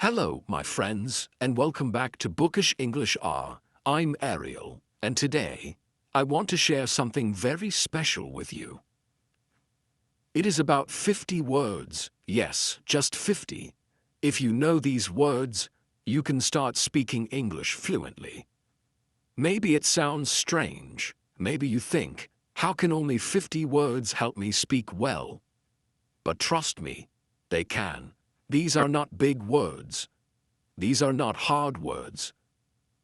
Hello, my friends, and welcome back to Bookish English R. I'm Ariel, and today, I want to share something very special with you. It is about 50 words, yes, just 50. If you know these words, you can start speaking English fluently. Maybe it sounds strange. Maybe you think, how can only 50 words help me speak well? But trust me, they can. These are not big words. These are not hard words.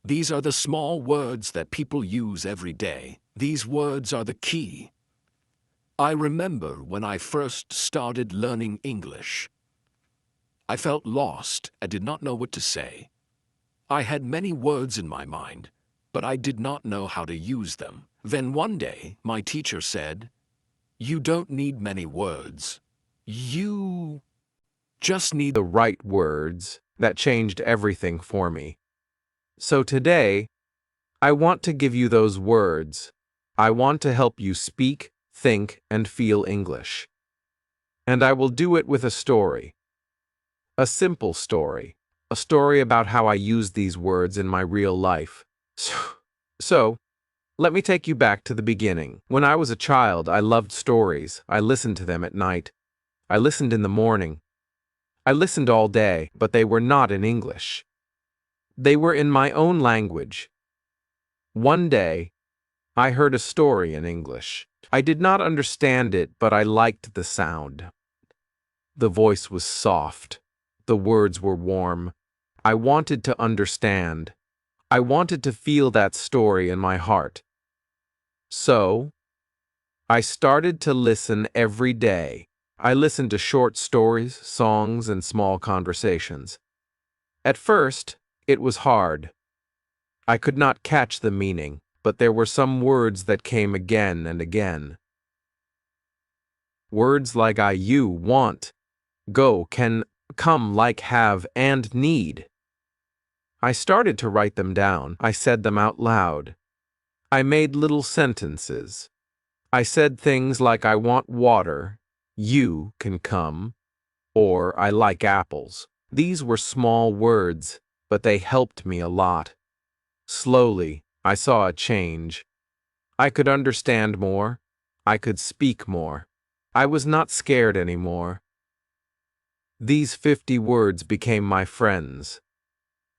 These are the small words that people use every day. These words are the key. I remember when I first started learning English. I felt lost and did not know what to say. I had many words in my mind, but I did not know how to use them. Then one day, my teacher said, "You don't need many words. You just need the right words." That changed everything for me. So today, I want to give you those words. I want to help you speak, think, and feel English. And I will do it with a story. A simple story. A story about how I use these words in my real life. So, let me take you back to the beginning. When I was a child, I loved stories. I listened to them at night. I listened in the morning. I listened all day, but they were not in English. They were in my own language. One day, I heard a story in English. I did not understand it, but I liked the sound. The voice was soft. The words were warm. I wanted to understand. I wanted to feel that story in my heart. So, I started to listen every day. I listened to short stories, songs, and small conversations. At first, it was hard. I could not catch the meaning, but there were some words that came again and again. Words like you, want, go, can, come, like, have, and need. I started to write them down. I said them out loud. I made little sentences. I said things like I want water, you can come, or I like apples. These were small words, but they helped me a lot. Slowly, I saw a change. I could understand more. I could speak more. I was not scared anymore. These 50 words became my friends.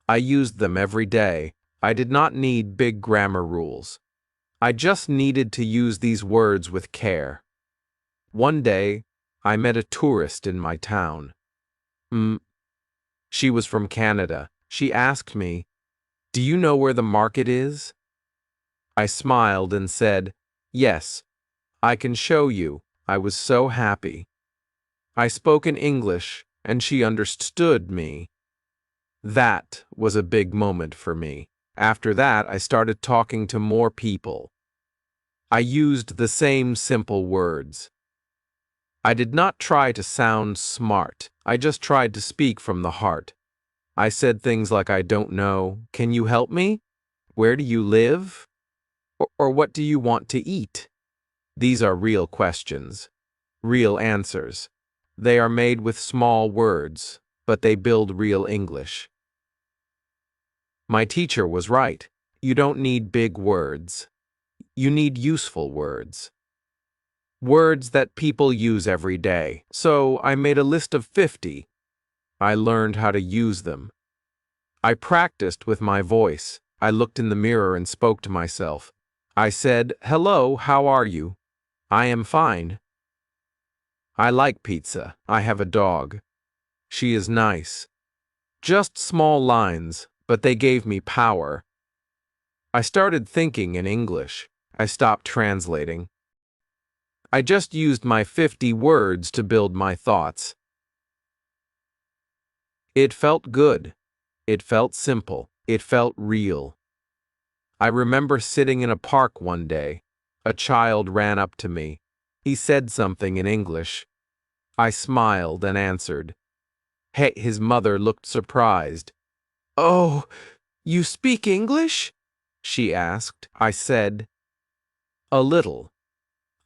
I used them every day. I did not need big grammar rules. I just needed to use these words with care. One day, I met a tourist in my town. She was from Canada. She asked me, "Do you know where the market is?" I smiled and said, "Yes, I can show you." I was so happy. I spoke in English, and she understood me. That was a big moment for me. After that, I started talking to more people. I used the same simple words. I did not try to sound smart. I just tried to speak from the heart. I said things like, "I don't know. Can you help me? Where do you live? Or what do you want to eat?" These are real questions, real answers. They are made with small words, but they build real English. My teacher was right. You don't need big words. You need useful words. Words that people use every day. So I made a list of 50. I learned how to use them. I practiced with my voice. I looked in the mirror and spoke to myself. I said, "Hello, how are you?" "I am fine." "I like pizza." "I have a dog." "She is nice." Just small lines, but they gave me power. I started thinking in English. I stopped translating. I just used my 50 words to build my thoughts. It felt good. It felt simple. It felt real. I remember sitting in a park one day. A child ran up to me. He said something in English. I smiled and answered. Hey, his mother looked surprised. "Oh, you speak English?" she asked. I said, "A little.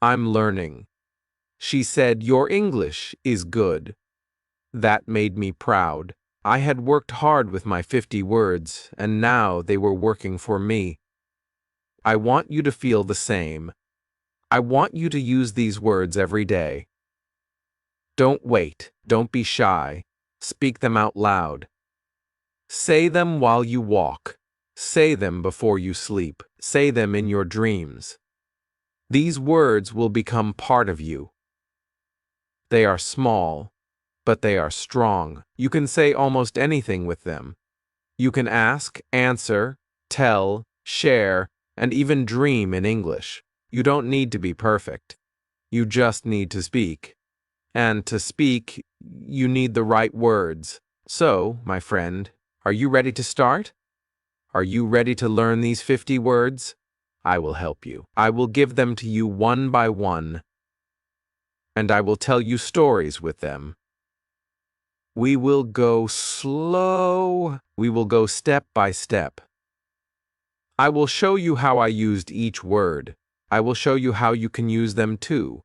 I'm learning." She said, "Your English is good." That made me proud. I had worked hard with my 50 words, and now they were working for me. I want you to feel the same. I want you to use these words every day. Don't wait. Don't be shy. Speak them out loud. Say them while you walk. Say them before you sleep. Say them in your dreams. These words will become part of you. They are small, but they are strong. You can say almost anything with them. You can ask, answer, tell, share, and even dream in English. You don't need to be perfect. You just need to speak. And to speak, you need the right words. So, my friend, are you ready to start? Are you ready to learn these 50 words? I will help you. I will give them to you one by one, and I will tell you stories with them. We will go slow. We will go step by step. I will show you how I used each word. I will show you how you can use them too.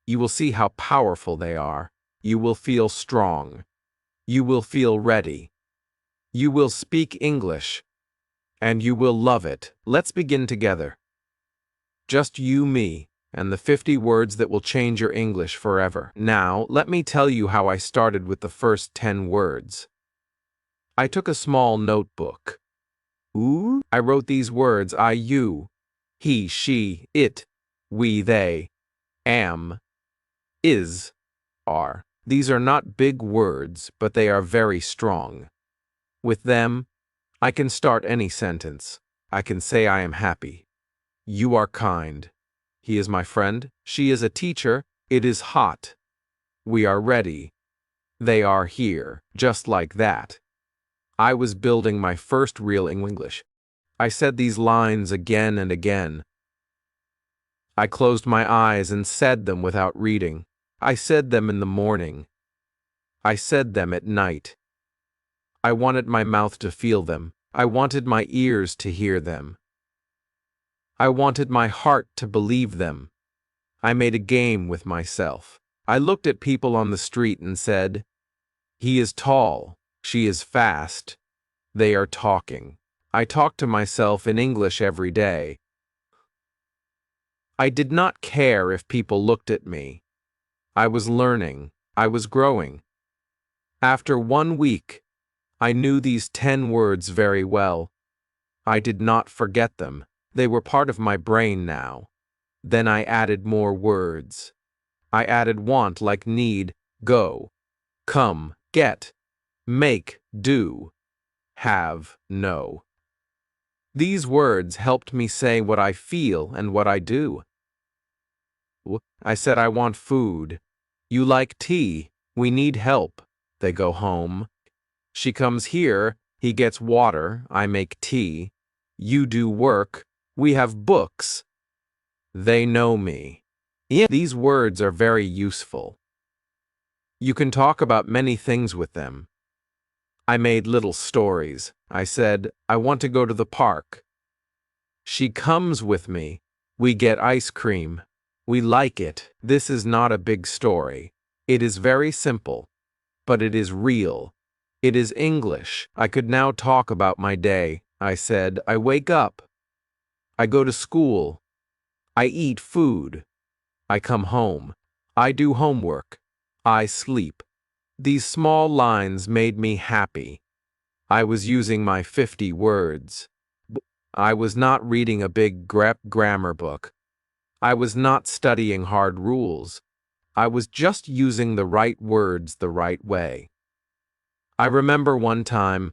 You will see how powerful they are. You will feel strong. You will feel ready. You will speak English, and you will love it. Let's begin together. Just you, me, and the 50 words that will change your English forever. Now, let me tell you how I started with the first 10 words. I took a small notebook. Ooh, I wrote these words: I, you, he, she, it, we, they, am, is, are. These are not big words, but they are very strong. With them, I can start any sentence. I can say I am happy. You are kind. He is my friend. She is a teacher. It is hot. We are ready. They are here. Just like that. I was building my first real English. I said these lines again and again. I closed my eyes and said them without reading. I said them in the morning. I said them at night. I wanted my mouth to feel them. I wanted my ears to hear them. I wanted my heart to believe them. I made a game with myself. I looked at people on the street and said, "He is tall. She is fast. They are talking." I talked to myself in English every day. I did not care if people looked at me. I was learning. I was growing. After 1 week, I knew these 10 words very well. I did not forget them. They were part of my brain now. Then I added more words. I added want like need, go, come, get, make, do, have, know. These words helped me say what I feel and what I do. I said I want food. You like tea. We need help. They go home. She comes here. He gets water. I make tea. You do work. We have books. They know me. These words are very useful. You can talk about many things with them. I made little stories. I said, I want to go to the park. She comes with me. We get ice cream. We like it. This is not a big story. It is very simple, but it is real. It is English. I could now talk about my day. I said, I wake up. I go to school. I eat food. I come home. I do homework. I sleep. These small lines made me happy. I was using my 50 words. I was not reading a big grammar book. I was not studying hard rules. I was just using the right words the right way. I remember one time,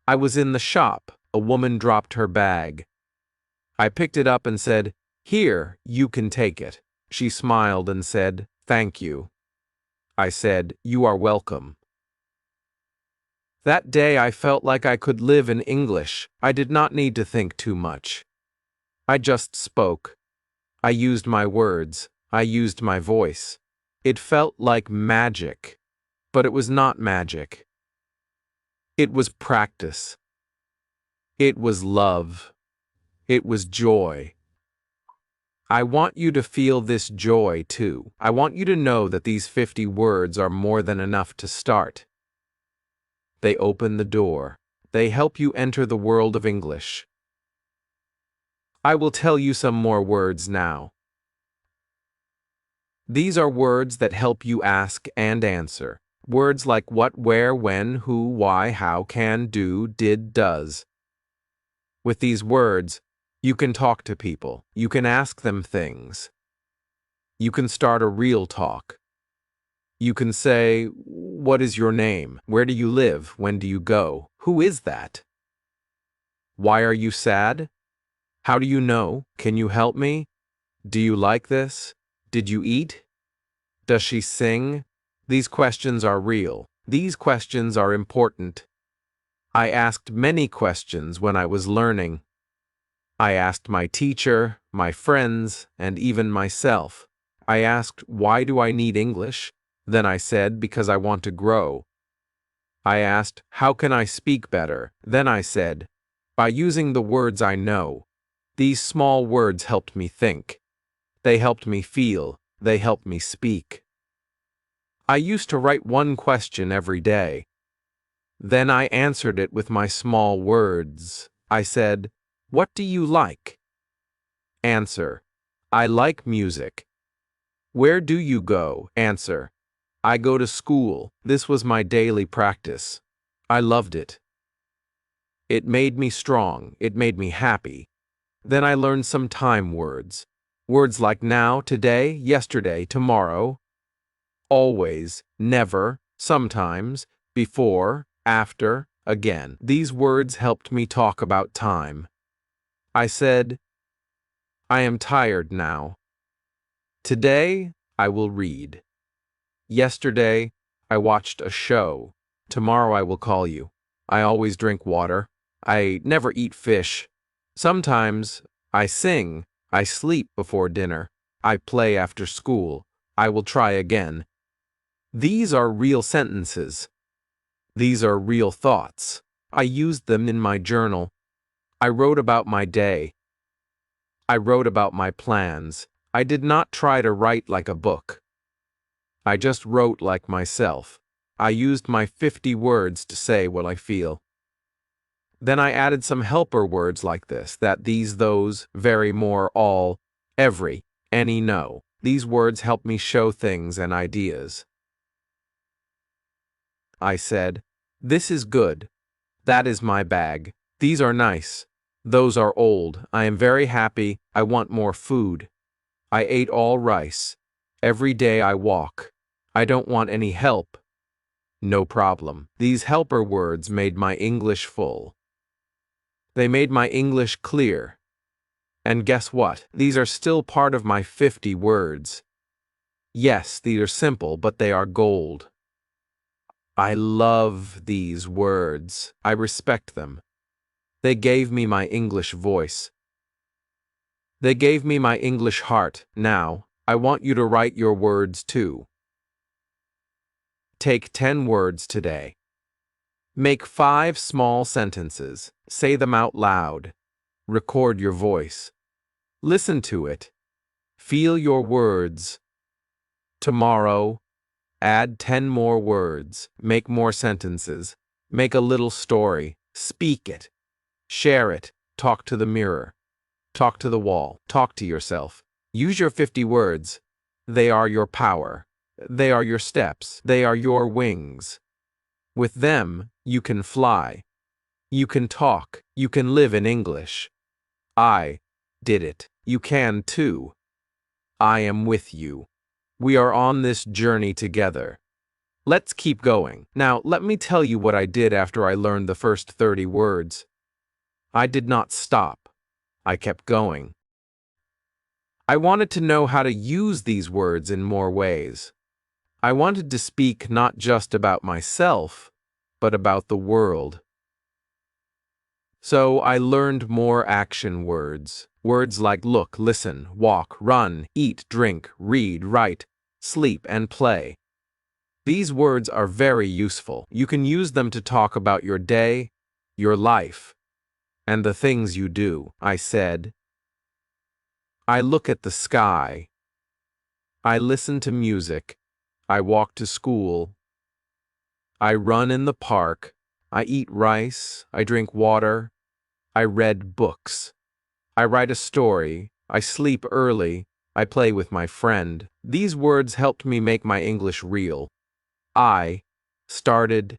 I was in the shop. A woman dropped her bag. I picked it up and said, "Here, you can take it." She smiled and said, "Thank you." I said, "You are welcome." That day I felt like I could live in English. I did not need to think too much. I just spoke. I used my words. I used my voice. It felt like magic, but it was not magic. It was practice. It was love. It was joy. I want you to feel this joy too. I want you to know that these 50 words are more than enough to start. They open the door. They help you enter the world of English. I will tell you some more words now. These are words that help you ask and answer. Words like what, where, when, who, why, how, can, do, did, does. With these words, you can talk to people. You can ask them things. You can start a real talk. You can say, what is your name? Where do you live? When do you go? Who is that? Why are you sad? How do you know? Can you help me? Do you like this? Did you eat? Does she sing? These questions are real. These questions are important. I asked many questions when I was learning. I asked my teacher, my friends, and even myself. I asked, why do I need English? Then I said, because I want to grow. I asked, how can I speak better? Then I said, by using the words I know. These small words helped me think. They helped me feel. They helped me speak. I used to write one question every day. Then I answered it with my small words. I said, what do you like? Answer, I like music. Where do you go? Answer, I go to school. This was my daily practice. I loved it. It made me strong. It made me happy. Then I learned some time words. Words like now, today, yesterday, tomorrow. Always, never, sometimes, before, after, again. These words helped me talk about time. I said, I am tired now. Today, I will read. Yesterday, I watched a show. Tomorrow I will call you. I always drink water. I never eat fish. Sometimes I sing. I sleep before dinner. I play after school. I will try again. These are real sentences. These are real thoughts. I used them in my journal. I wrote about my day. I wrote about my plans. I did not try to write like a book. I just wrote like myself. I used my 50 words to say what I feel. Then I added some helper words like this, that, these, those, very, more, all, every, any, no. These words help me show things and ideas. I said, this is good. That is my bag. These are nice. Those are old. I am very happy. I want more food. I ate all rice. Every day I walk. I don't want any help. No problem. These helper words made my English full. They made my English clear. And guess what? These are still part of my 50 words. Yes, these are simple, but they are gold. I love these words. I respect them. They gave me my English voice. They gave me my English heart. Now, I want you to write your words too. Take 10 words today. Make 5 small sentences. Say them out loud. Record your voice. Listen to it. Feel your words. Tomorrow, add 10 more words. Make more sentences. Make a little story. Speak it. Share it. Talk to the mirror. Talk to the wall. Talk to yourself. Use your 50 words. They are your power. They are your steps. They are your wings. With them, you can fly. You can talk. You can live in English. I did it. You can too. I am with you. We are on this journey together. Let's keep going. Now, let me tell you what I did after I learned the first 30 words. I did not stop. I kept going. I wanted to know how to use these words in more ways. I wanted to speak not just about myself, but about the world. So I learned more action words. Words like look, listen, walk, run, eat, drink, read, write, sleep, and play. These words are very useful. You can use them to talk about your day, your life, and the things you do. I said, I look at the sky. I listen to music. I walk to school. I run in the park. I eat rice. I drink water. I read books. I write a story. I sleep early. I play with my friend. These words helped me make my English real. I started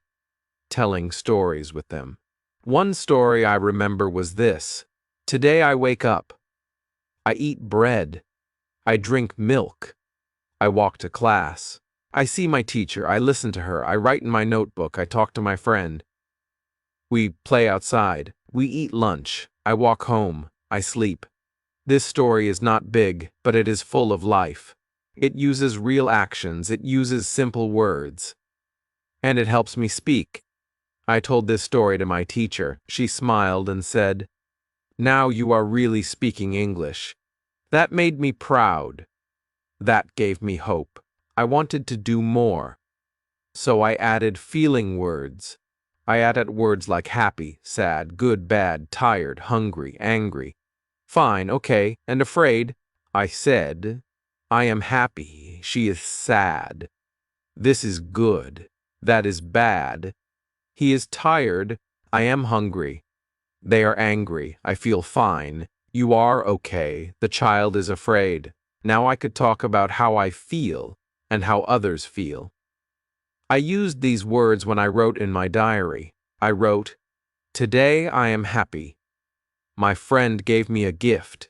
telling stories with them. One story I remember was this. Today I wake up. I eat bread. I drink milk. I walk to class. I see my teacher. I listen to her. I write in my notebook. I talk to my friend. We play outside. We eat lunch. I walk home. I sleep. This story is not big, but it is full of life. It uses real actions. It uses simple words. And it helps me speak. I told this story to my teacher. She smiled and said, "Now you are really speaking English." That made me proud. That gave me hope. I wanted to do more. So I added feeling words. I added words like happy, sad, good, bad, tired, hungry, angry. Fine, okay, and afraid. I said, I am happy. She is sad. This is good. That is bad. He is tired. I am hungry. They are angry. I feel fine. You are okay. The child is afraid. Now I could talk about how I feel and how others feel. I used these words when I wrote in my diary. I wrote, "Today I am happy. My friend gave me a gift.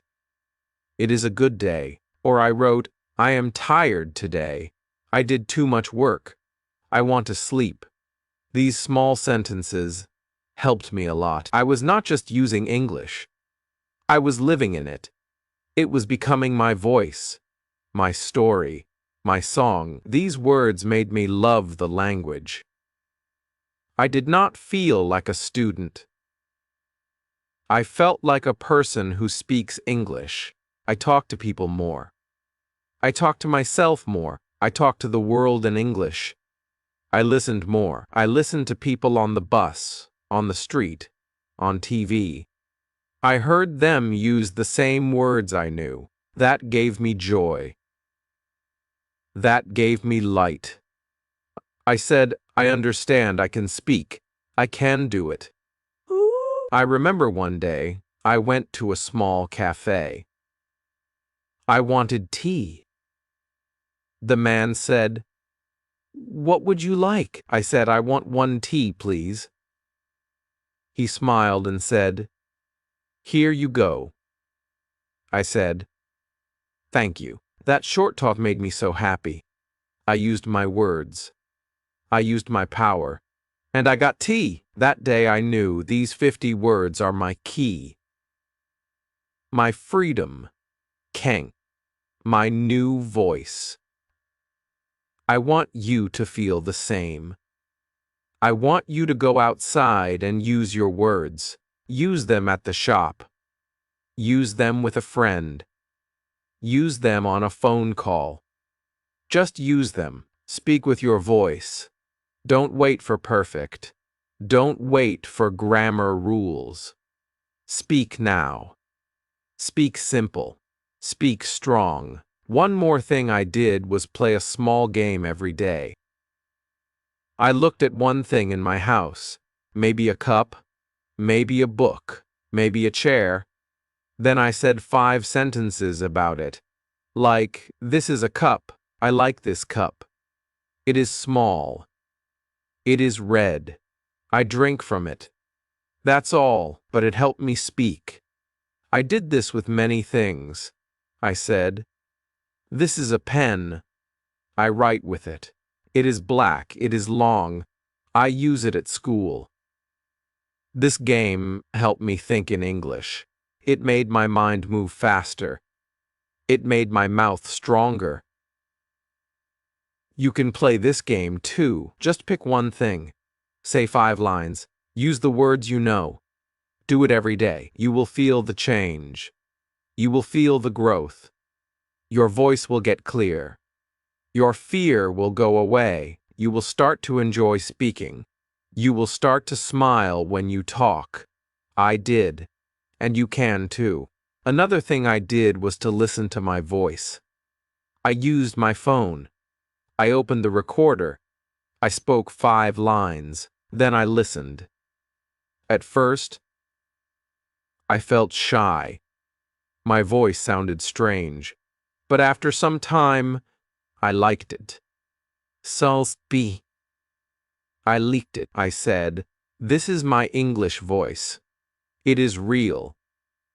It is a good day." Or I wrote, "I am tired today. I did too much work. I want to sleep." These small sentences helped me a lot. I was not just using English. I was living in it. It was becoming my voice, my story, my song. These words made me love the language. I did not feel like a student. I felt like a person who speaks English. I talked to people more. I talked to myself more. I talked to the world in English. I listened more. I listened to people on the bus, on the street, on TV. I heard them use the same words I knew. That gave me joy. That gave me light. I said, I understand, I can speak. I can do it. I remember one day, I went to a small cafe. I wanted tea. The man said, "What would you like?" I said, "I want one tea, please." He smiled and said, "Here you go." I said, "Thank you." That short talk made me so happy. I used my words. I used my power. And I got tea. That day I knew these 50 words are my key. My freedom. Keng. My new voice. I want you to feel the same. I want you to go outside and use your words. Use them at the shop. Use them with a friend. Use them on a phone call. Just use them. Speak with your voice. Don't wait for perfect. Don't wait for grammar rules. Speak now. Speak simple. Speak strong. One more thing I did was play a small game every day. I looked at one thing in my house. Maybe a cup. Maybe a book. Maybe a chair. Then I said 5 sentences about it. Like, this is a cup. I like this cup. It is small. It is red. I drink from it. That's all, but it helped me speak. I did this with many things. I said, "This is a pen. I write with it. It is black. It is long. I use it at school." This game helped me think in English. It made my mind move faster. It made my mouth stronger. You can play this game too. Just pick one thing. Say 5 lines. Use the words you know. Do it every day. You will feel the change. You will feel the growth. Your voice will get clear. Your fear will go away. You will start to enjoy speaking. You will start to smile when you talk. I did. And you can too. Another thing I did was to listen to my voice. I used my phone. I opened the recorder. I spoke 5 lines. Then I listened. At first, I felt shy. My voice sounded strange. But after some time, I liked it. Sollst be. I leaked it, I said. This is my English voice. It is real.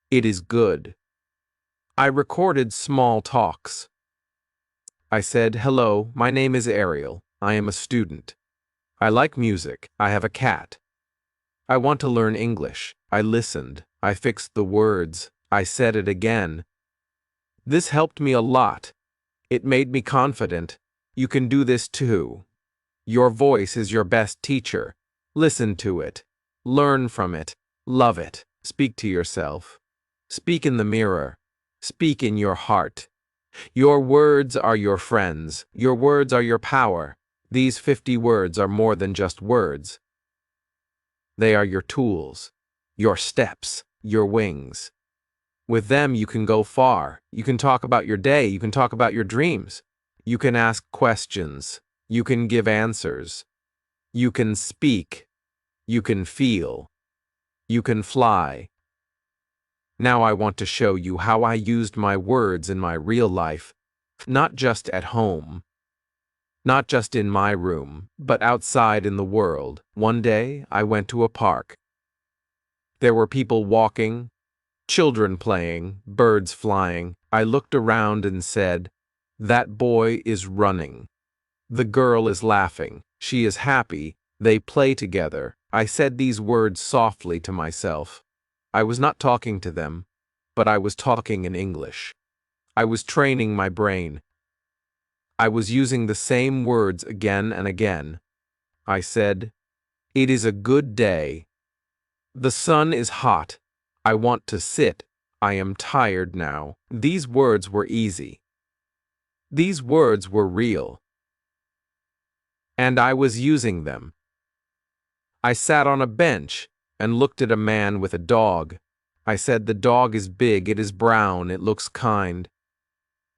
It is good. I recorded small talks. I said, hello, my name is Ariel. I am a student. I like music. I have a cat. I want to learn English. I listened. I fixed the words. I said it again. This helped me a lot. It made me confident. You can do this too. Your voice is your best teacher. Listen to it. Learn from it. Love it. Speak to yourself. Speak in the mirror. Speak in your heart. Your words are your friends. Your words are your power. These 50 words are more than just words. They are your tools, your steps, your wings. With them, you can go far. You can talk about your day. You can talk about your dreams. You can ask questions. You can give answers. You can speak. You can feel. You can fly. Now I want to show you how I used my words in my real life, not just at home, not just in my room, but outside in the world. One day, I went to a park. There were people walking, children playing, birds flying. I looked around and said, that boy is running. The girl is laughing. She is happy. They play together. I said these words softly to myself. I was not talking to them, but I was talking in English. I was training my brain. I was using the same words again and again. I said, it is a good day. The sun is hot. I want to sit. I am tired now. These words were easy. These words were real. And I was using them. I sat on a bench and looked at a man with a dog. I said, the dog is big, it is brown, it looks kind.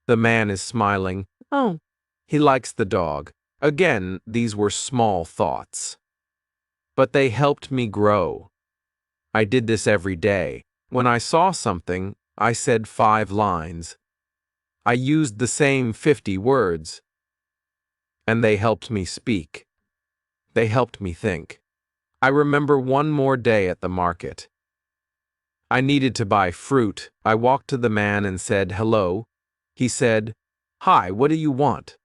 The man is smiling. Oh, he likes the dog. Again, these were small thoughts. But they helped me grow. I did this every day. When I saw something, I said 5 lines. I used the same 50 words. And they helped me speak. They helped me think. I remember one more day at the market. I needed to buy fruit. I walked to the man and said, hello. He said, hi, what do you want?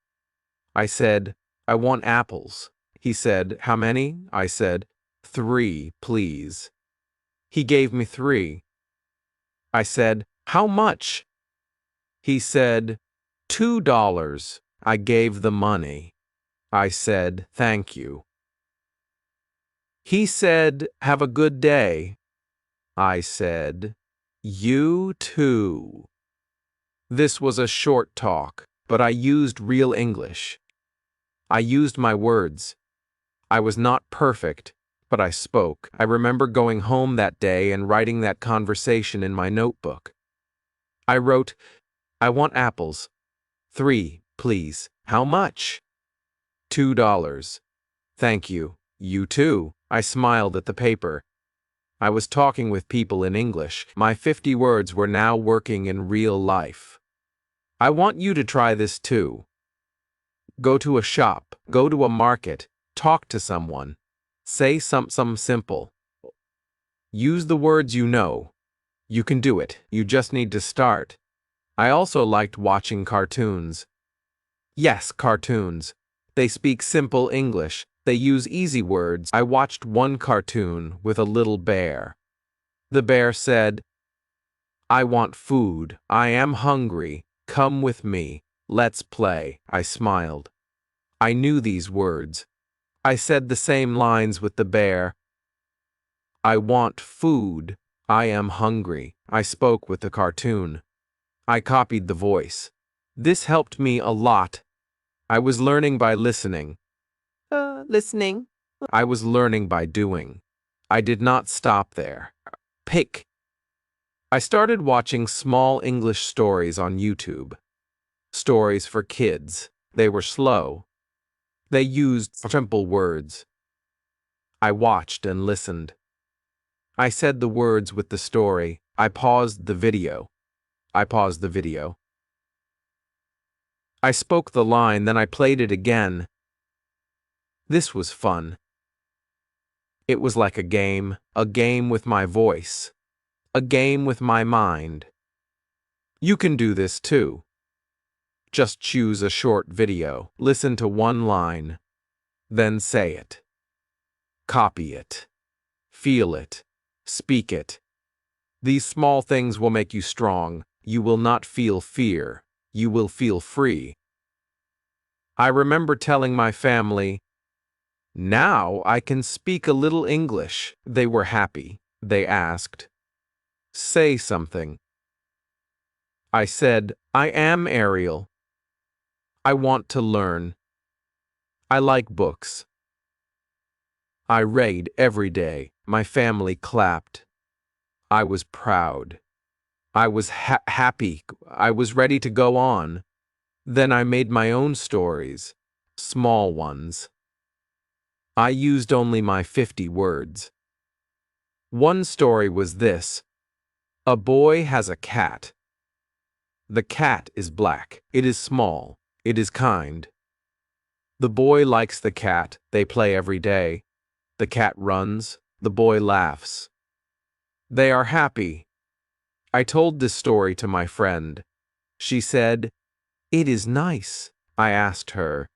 I said, I want apples. He said, how many? I said, 3, please. He gave me 3. I said, how much? He said, $2. I gave the money. I said, thank you. He said, have a good day. I said, you too. This was a short talk, but I used real English. I used my words. I was not perfect, but I spoke. I remember going home that day and writing that conversation in my notebook. I wrote, I want apples. 3, please. How much? $2. Thank you. You too. I smiled at the paper. I was talking with people in English. My 50 words were now working in real life. I want you to try this too. Go to a shop, go to a market, talk to someone. Say something simple. Use the words you know. You can do it. You just need to start. I also liked watching cartoons. Yes, cartoons. They speak simple English. They use easy words. I watched one cartoon with a little bear. The bear said, I want food. I am hungry. Come with me. Let's play. I smiled. I knew these words. I said the same lines with the bear. I want food. I am hungry. I spoke with the cartoon. I copied the voice. This helped me a lot. I was learning by listening. Listening. I was learning by doing. I did not stop there. Pick. I started watching small English stories on YouTube. Stories for kids. They were slow. They used simple words. I watched and listened. I said the words with the story. I paused the video. I paused the video. I spoke the line, then I played it again. This was fun. It was like a game with my voice, a game with my mind. You can do this too. Just choose a short video, listen to one line, then say it. Copy it. Feel it. Speak it. These small things will make you strong. You will not feel fear. You will feel free. I remember telling my family, "Now I can speak a little English." They were happy. They asked, "Say something." I said, "I am Ariel. I want to learn. I like books. I read every day." My family clapped. I was proud. I was happy. I was ready to go on. Then I made my own stories, small ones. I used only my 50 words. One story was this: a boy has a cat. The cat is black. It is small. It is kind. The boy likes the cat. They play every day. The cat runs. The boy laughs. They are happy. I told this story to my friend. She said, "It is nice." I asked her,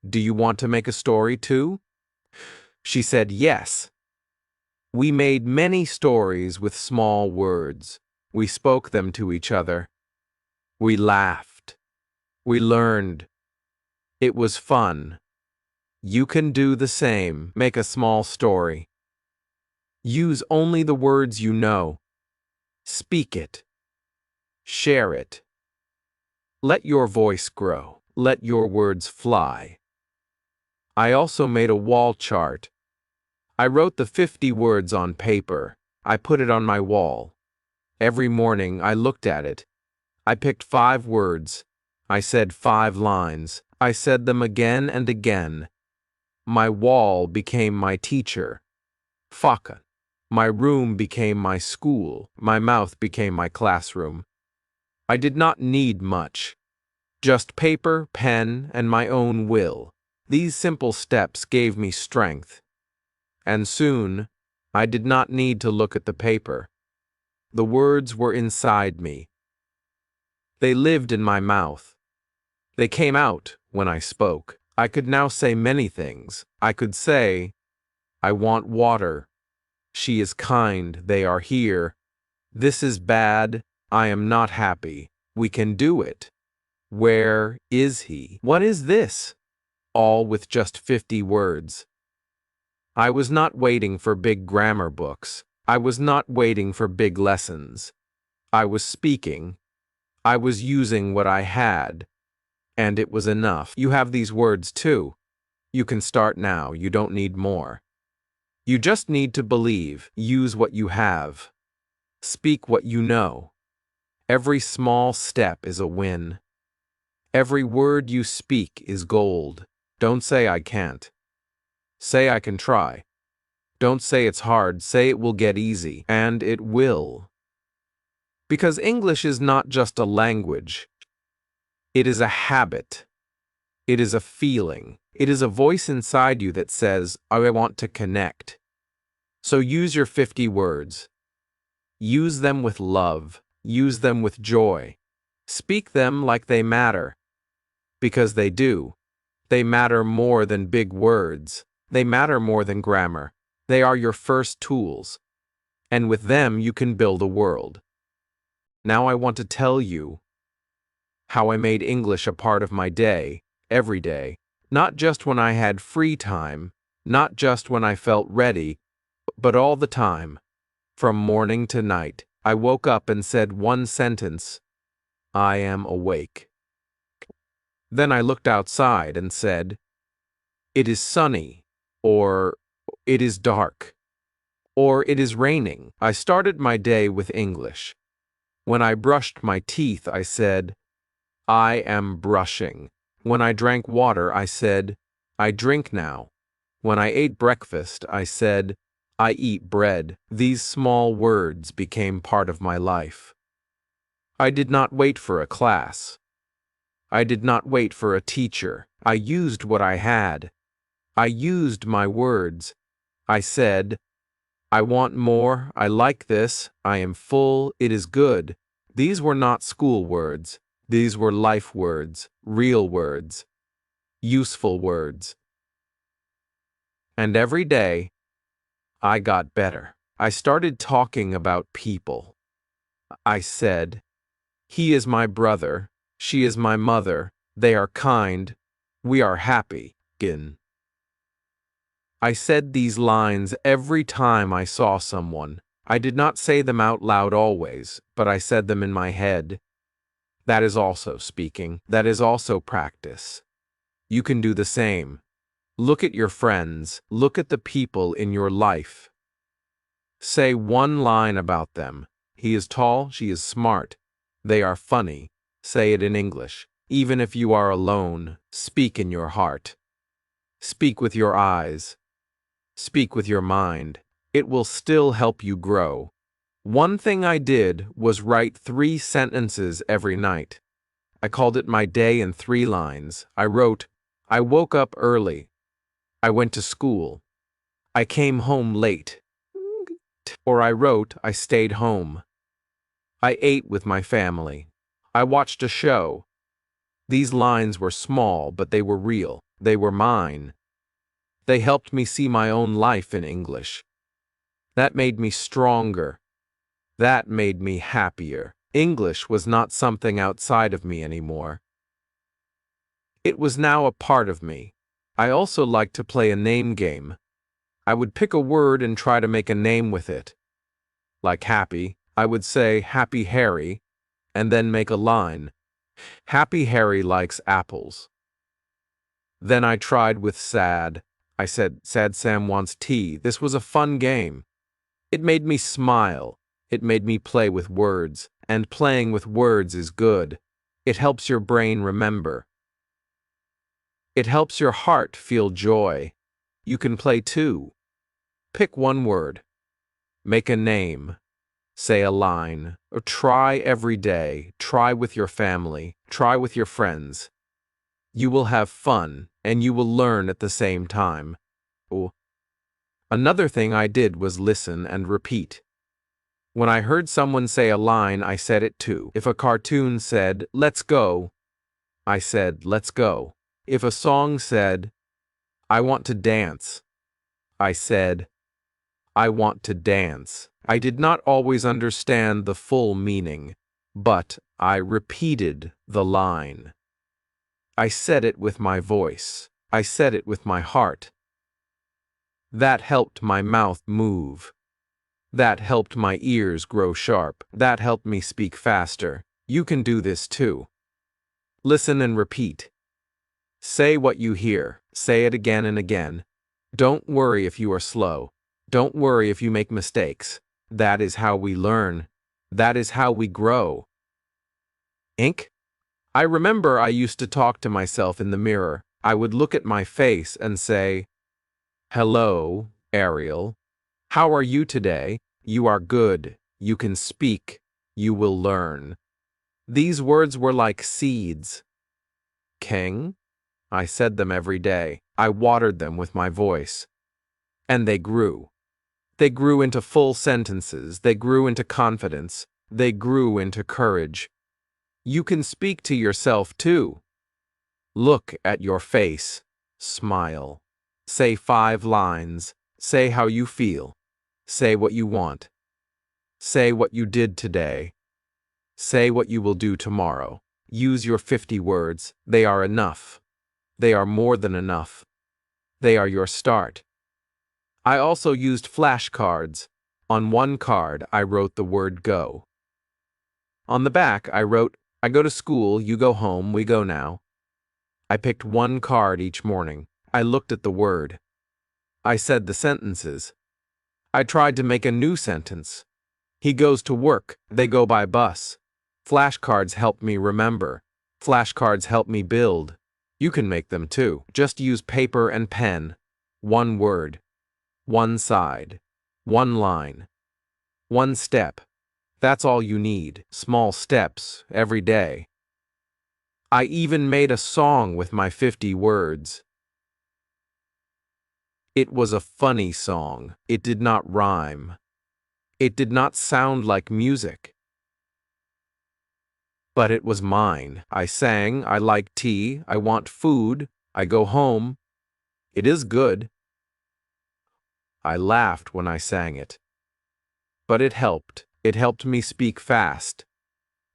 "Do you want to make a story too?" She said yes. We made many stories with small words. We spoke them to each other. We laughed. We learned. It was fun. You can do the same. Make a small story. Use only the words you know. Speak it. Share it. Let your voice grow. Let your words fly. I also made a wall chart. I wrote the 50 words on paper. I put it on my wall. Every morning I looked at it. I picked 5 words. I said 5 lines. I said them again and again. My wall became my teacher. Faka. My room became my school. My mouth became my classroom. I did not need much. Just paper, pen, and my own will. These simple steps gave me strength. And soon, I did not need to look at the paper. The words were inside me. They lived in my mouth. They came out when I spoke. I could now say many things. I could say, "I want water. She is kind. They are here. This is bad. I am not happy. We can do it. Where is he? What is this?" All with just 50 words. I was not waiting for big grammar books. I was not waiting for big lessons. I was speaking. I was using what I had. And it was enough. You have these words too. You can start now. You don't need more. You just need to believe. Use what you have. Speak what you know. Every small step is a win. Every word you speak is gold. Don't say I can't. Say I can try. Don't say it's hard. Say it will get easy. And it will. Because English is not just a language. It is a habit. It is a feeling. It is a voice inside you that says, "I want to connect." So use your 50 words. Use them with love. Use them with joy. Speak them like they matter. Because they do. They matter more than big words. They matter more than grammar. They are your first tools. And with them you can build a world. Now I want to tell you how I made English a part of my day, every day. Not just when I had free time, not just when I felt ready, but all the time. From morning to night, I woke up and said one sentence: "I am awake." Then I looked outside and said, "It is sunny," or "It is dark," or "It is raining." I started my day with English. When I brushed my teeth, I said, "I am brushing." When I drank water, I said, "I drink now." When I ate breakfast, I said, I eat bread. These small words became part of my life. I did not wait for a class. I did not wait for a teacher. I used what I had. I used my words. I said, I want more. I like this. I am full. It is good. These were not school words. These were life words, real words, useful words. And every day, I got better. I started talking about people. I said, he is my brother. She is my mother. They are kind. We are happy. I said these lines every time I saw someone. I did not say them out loud always, but I said them in my head. That is also speaking. That is also practice. You can do the same. Look at your friends. Look at the people in your life. Say one line about them. He is tall, she is smart. They are funny. Say it in English. Even if you are alone, speak in your heart. Speak with your eyes. Speak with your mind. It will still help you grow. One thing I did was write 3 sentences every night. I called it my day in 3 lines. I wrote, I woke up early. I went to school. I came home late. Or I wrote, I stayed home. I ate with my family. I watched a show. These lines were small, but they were real. They were mine. They helped me see my own life in English. That made me stronger. That made me happier. English was not something outside of me anymore. It was now a part of me. I also liked to play a name game. I would pick a word and try to make a name with it. Like happy, I would say Happy Harry, and then make a line. Happy Harry likes apples. Then I tried with sad. I said, Sad Sam wants tea. This was a fun game. It made me smile. It made me play with words. And playing with words is good. It helps your brain remember. It helps your heart feel joy. You can play too. Pick one word. Make a name. Say a line. Or try every day. Try with your family. Try with your friends. You will have fun, and you will learn at the same time. Another thing I did was listen and repeat. When I heard someone say a line, I said it too. If a cartoon said, let's go, I said, let's go. If a song said, I want to dance, I said, I want to dance. I did not always understand the full meaning, but I repeated the line. I said it with my voice. I said it with my heart. That helped my mouth move. That helped my ears grow sharp. That helped me speak faster. You can do this too. Listen and repeat. Say what you hear. Say it again and again. Don't worry if you are slow. Don't worry if you make mistakes. That is how we learn. That is how we grow. Ink? I remember I used to talk to myself in the mirror. I would look at my face and say, Hello, Ariel. How are you today? You are good. You can speak. You will learn. These words were like seeds. King? I said them every day. I watered them with my voice. And they grew. They grew into full sentences. They grew into confidence. They grew into courage. You can speak to yourself too. Look at your face. Smile. Say 5 lines. Say how you feel. Say what you want. Say what you did today. Say what you will do tomorrow. Use your 50 words. They are enough. They are more than enough. They are your start. I also used flashcards. On one card, I wrote the word go. On the back, I wrote, I go to school, you go home, we go now. I picked one card each morning. I looked at the word. I said the sentences. I tried to make a new sentence. He goes to work, they go by bus. Flashcards help me remember. Flashcards help me build. You can make them too. Just use paper and pen. One word. One side. One line. One step. That's all you need. Small steps, every day. I even made a song with my 50 words. It was a funny song. It did not rhyme. It did not sound like music. But it was mine. I sang, I like tea, I want food, I go home. It is good. I laughed when I sang it. But it helped. It helped me speak fast.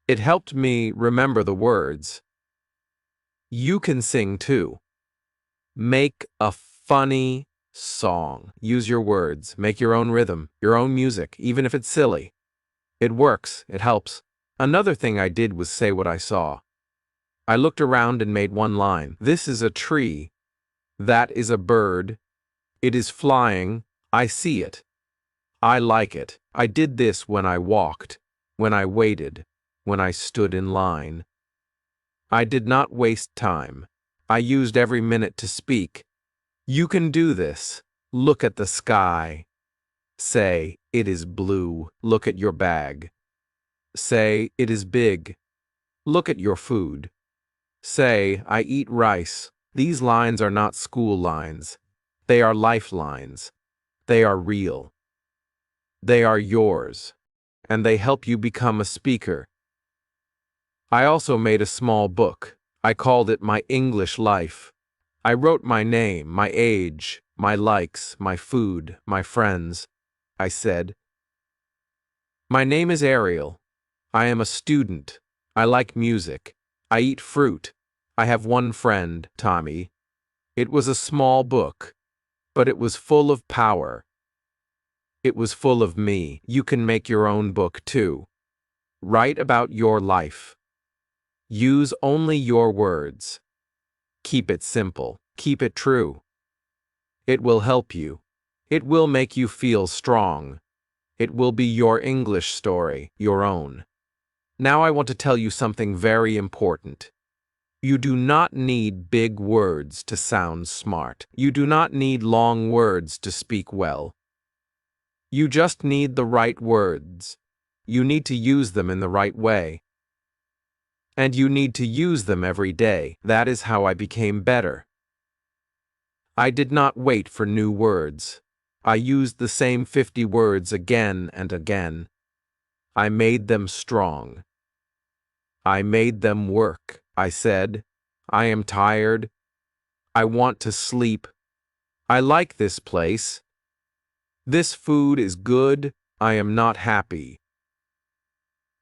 It helped me remember the words. You can sing too. Make a funny song. Use your words. Make your own rhythm, your own music, even if it's silly. It works. It helps. Another thing I did was say what I saw. I looked around and made one line. This is a tree. That is a bird. It is flying. I see it. I like it. I did this when I walked, when I waited, when I stood in line. I did not waste time. I used every minute to speak. You can do this. Look at the sky. Say, it is blue. Look at your bag. Say, it is big. Look at your food. Say, I eat rice. These lines are not school lines. They are lifelines. They are real. They are yours, and they help you become a speaker. I also made a small book. I called it My English Life. I wrote my name, my age, my likes, my food, my friends. I said, my name is Ariel. I am a student. I like music. I eat fruit. I have one friend, Tommy. It was a small book, but it was full of power. It was full of me. You can make your own book too. Write about your life. Use only your words. Keep it simple. Keep it true. It will help you. It will make you feel strong. It will be your English story, your own. Now I want to tell you something very important. You do not need big words to sound smart. You do not need long words to speak well. You just need the right words. You need to use them in the right way. And you need to use them every day. That is how I became better. I did not wait for new words. I used the same 50 words again and again. I made them strong. I made them work. I said, I am tired. I want to sleep. I like this place. This food is good. I am not happy.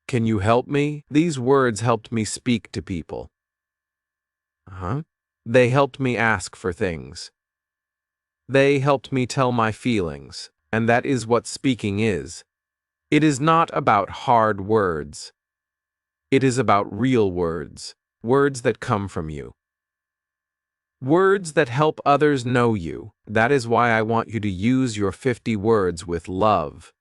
Can you help me? These words helped me speak to people. They helped me ask for things. They helped me tell my feelings, and that is what speaking is. It is not about hard words. It is about real words, words that come from you. Words that help others know you. That is why I want you to use your 50 words with love.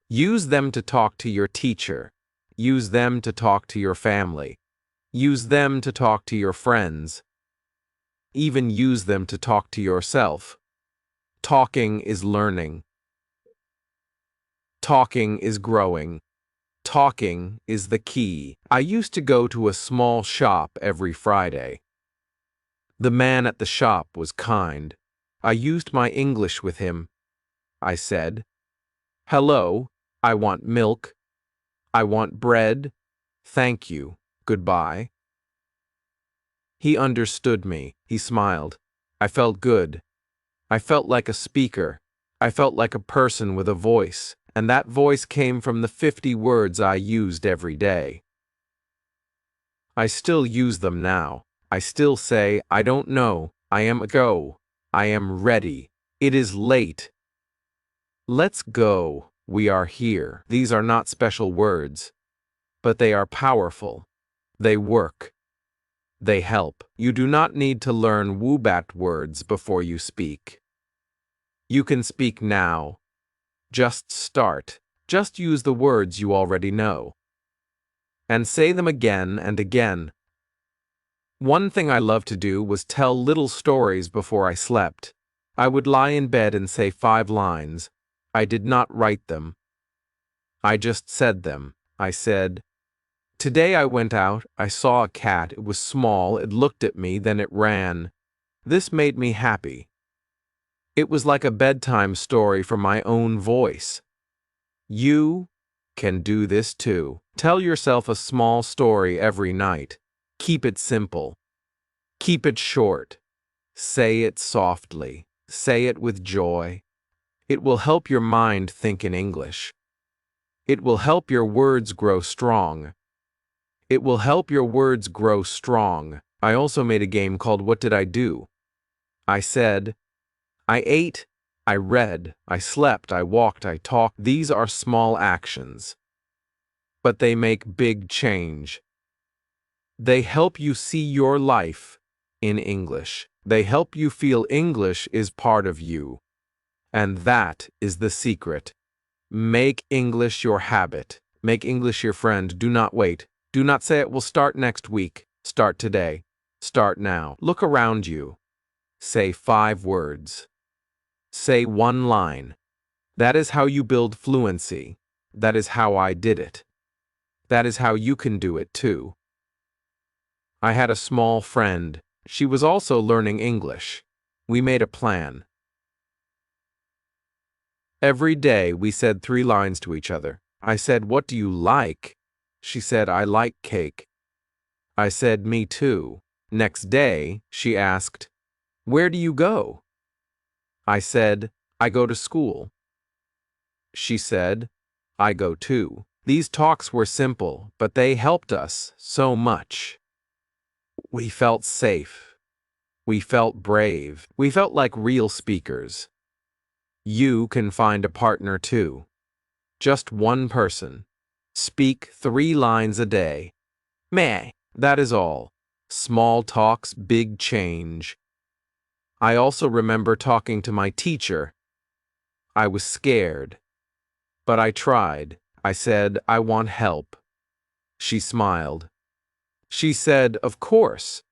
Use them to talk to your teacher. Use them to talk to your family. Use them to talk to your friends. Even use them to talk to yourself. Talking is learning. Talking is growing. Talking is the key. I used to go to a small shop every Friday. The man at the shop was kind. I used my English with him. I said, hello, I want milk. I want bread. Thank you. Goodbye. He understood me. He smiled. I felt good. I felt like a speaker. I felt like a person with a voice, and that voice came from the 50 words I used every day. I still use them now. I still say, I don't know. I am a go. I am ready. It is late. Let's go. We are here. These are not special words, but they are powerful. They work. They help. You do not need to learn Woobat words before you speak. You can speak now. Just start. Just use the words you already know. And say them again and again. One thing I loved to do was tell little stories before I slept. I would lie in bed and say 5 lines. I did not write them. I just said them. I said, "Today I went out, I saw a cat, it was small, it looked at me, then it ran. This made me happy." It was like a bedtime story from my own voice. You can do this too. Tell yourself a small story every night. Keep it simple. Keep it short. Say it softly. Say it with joy. It will help your mind think in English. It will help your words grow strong. It will help your words grow strong. I also made a game called What Did I Do? I said, I ate, I read, I slept, I walked, I talked. These are small actions, but they make big change. They help you see your life in English. They help you feel English is part of you. And that is the secret. Make English your habit. Make English your friend. Do not wait. Do not say it will start next week. Start today. Start now. Look around you. Say 5 words. Say 1 line. That is how you build fluency. That is how I did it. That is how you can do it too. I had a small friend. She was also learning English. We made a plan. Every day we said 3 lines to each other. I said, "What do you like?" She said, "I like cake." I said, "Me too." Next day, she asked, "Where do you go?" I said, "I go to school." She said, "I go too." These talks were simple, but they helped us so much. We felt safe. We felt brave. We felt like real speakers. You can find a partner too. Just one person. Speak 3 lines a day. Meh. That is all. Small talks, big change. I also remember talking to my teacher. I was scared, but I tried. I said, "I want help." She smiled. She said, "Of course."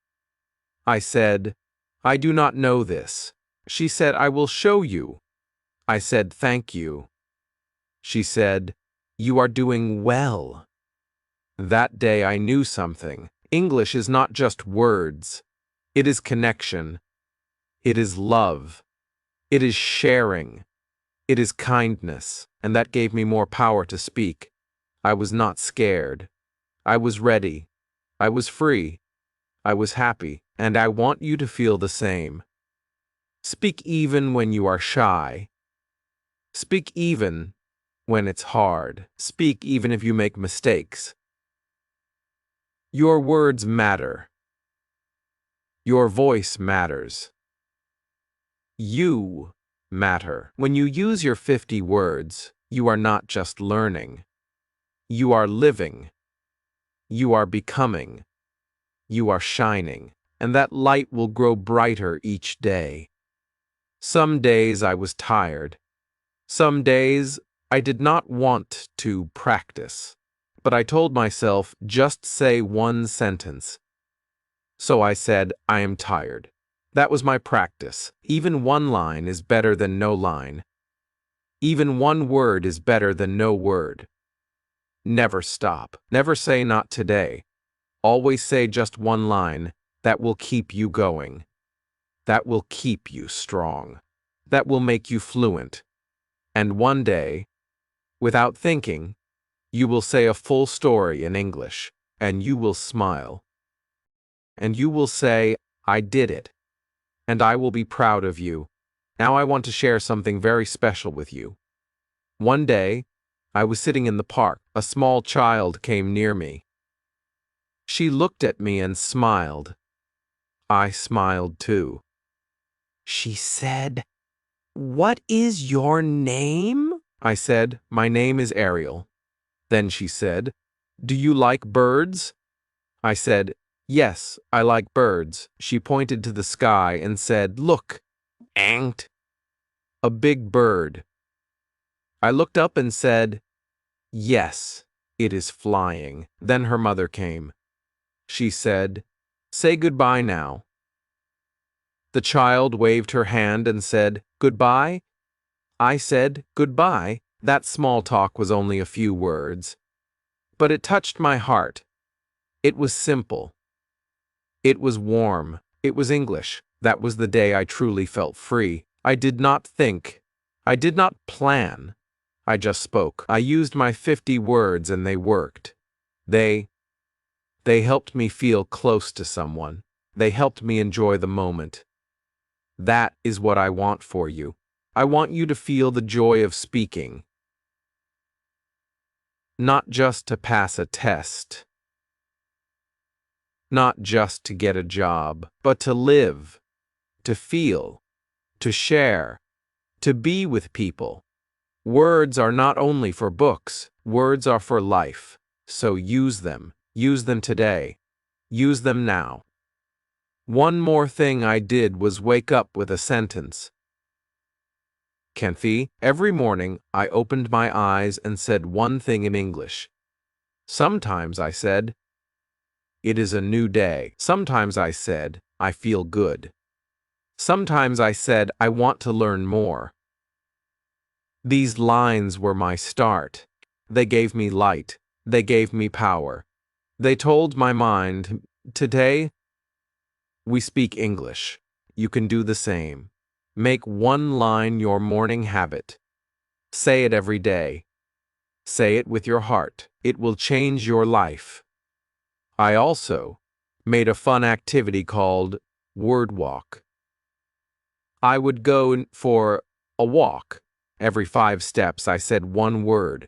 I said, "I do not know this." She said, "I will show you." I said, "Thank you." She said, "You are doing well." That day I knew something. English is not just words. It is connection. It is love. It is sharing. It is kindness. And that gave me more power to speak. I was not scared. I was ready. I was free. I was happy. And I want you to feel the same. Speak even when you are shy. Speak even when it's hard. Speak even if you make mistakes. Your words matter. Your voice matters. You matter. When you use your 50 words, you are not just learning. You are living. You are becoming. You are shining. And that light will grow brighter each day. Some days I was tired. Some days I did not want to practice. But I told myself, just say 1 sentence. So I said, "I am tired." That was my practice. Even 1 line is better than no line. Even 1 word is better than no word. Never stop. Never say not today. Always say just 1 line. That will keep you going. That will keep you strong. That will make you fluent. And one day, without thinking, you will say a full story in English, and you will smile. And you will say, "I did it." And I will be proud of you. Now I want to share something very special with you. One day, I was sitting in the park. A small child came near me. She looked at me and smiled. I smiled too. She said, "What is your name?" I said, "My name is Ariel." Then she said, "Do you like birds?" I said, "Yes, I like birds." She pointed to the sky and said, "Look, ant." A big bird. I looked up and said, "Yes, it is flying." Then her mother came. She said, "Say goodbye now." The child waved her hand and said, "Goodbye." I said goodbye. That small talk was only a few words, but it touched my heart. It was simple. It was warm. It was English. That was the day I truly felt free. I did not think. I did not plan. I just spoke. I used my 50 words and they worked. They helped me feel close to someone. They helped me enjoy the moment. That is what I want for you. I want you to feel the joy of speaking. Not just to pass a test. Not just to get a job, but to live, to feel, to share, to be with people. Words are not only for books, words are for life. So use them. Use them today. Use them now. One more thing I did was wake up with a sentence. Kenfi, every morning I opened my eyes and said one thing in English. Sometimes I said, "It is a new day." Sometimes I said, "I feel good." Sometimes I said, "I want to learn more." These lines were my start. They gave me light. They gave me power. They told my mind, today we speak English. You can do the same. Make one line your morning habit. Say it every day. Say it with your heart. It will change your life. I also made a fun activity called Word Walk. I would go for a walk. Every 5 steps I said one word.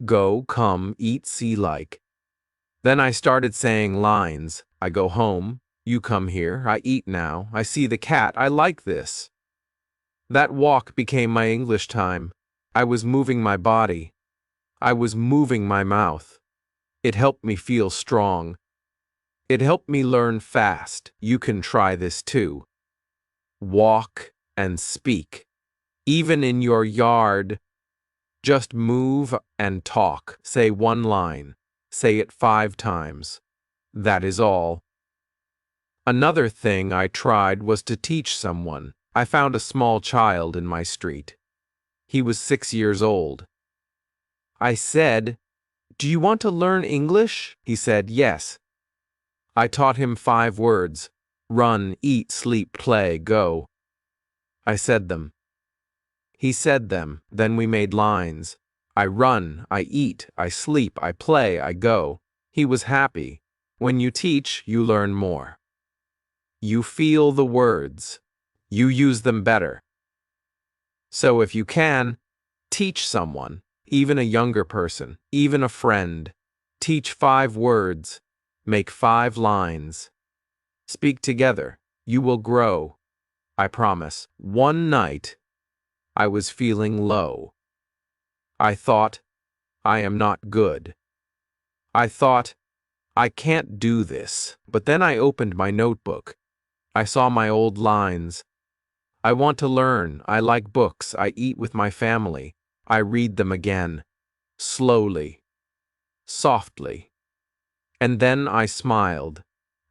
Go, come, eat, see, like. Then I started saying lines. I go home. You come here. I eat now. I see the cat. I like this. That walk became my English time. I was moving my body. I was moving my mouth. It helped me feel strong. It helped me learn fast. You can try this too. Walk and speak. Even in your yard, just move and talk. Say one line. Say it 5 times. That is all. Another thing I tried was to teach someone. I found a small child in my street. He was 6 years old. I said, "Do you want to learn English?" He said, "Yes." I taught him 5 words. Run, eat, sleep, play, go. I said them. He said them. Then we made lines. I run, I eat, I sleep, I play, I go. He was happy. When you teach, you learn more. You feel the words. You use them better. So if you can, teach someone, even a younger person, even a friend. Teach 5 words. Make 5 lines. Speak together. You will grow. I promise. One night, I was feeling low. I thought, I am not good. I thought, I can't do this. But then I opened my notebook. I saw my old lines. I want to learn. I like books. I eat with my family. I read them again. Slowly. Softly. And then I smiled.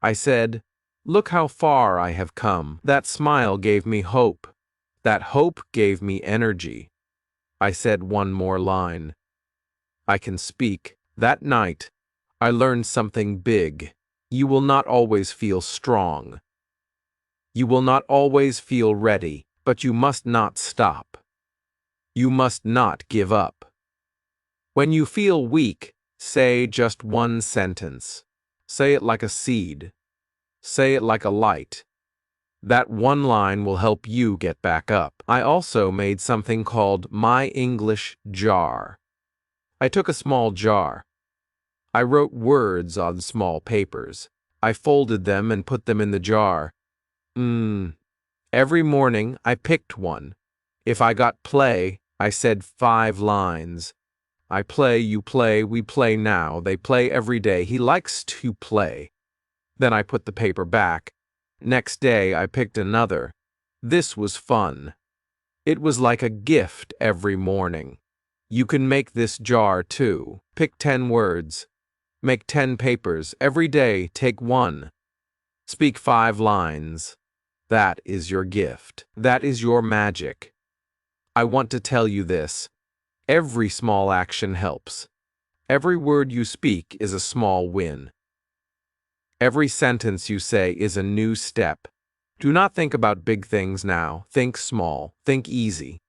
I said, "Look how far I have come." That smile gave me hope. That hope gave me energy. I said one more line. I can speak. That night, I learned something big. You will not always feel strong. You will not always feel ready, but you must not stop. You must not give up. When you feel weak, say just one sentence. Say it like a seed. Say it like a light. That one line will help you get back up. I also made something called My English Jar. I took a small jar. I wrote words on small papers. I folded them and put them in the jar. Every morning I picked one. If I got play, I said 5 lines. I play, you play, we play now. They play every day. He likes to play. Then I put the paper back. Next day I picked another. This was fun. It was like a gift every morning. You can make this jar too. Pick 10 words. Make 10 papers. Every day take 1. Speak 5 lines. That is your gift. That is your magic. I want to tell you this. Every small action helps. Every word you speak is a small win. Every sentence you say is a new step. Do not think about big things now. Think small. Think easy.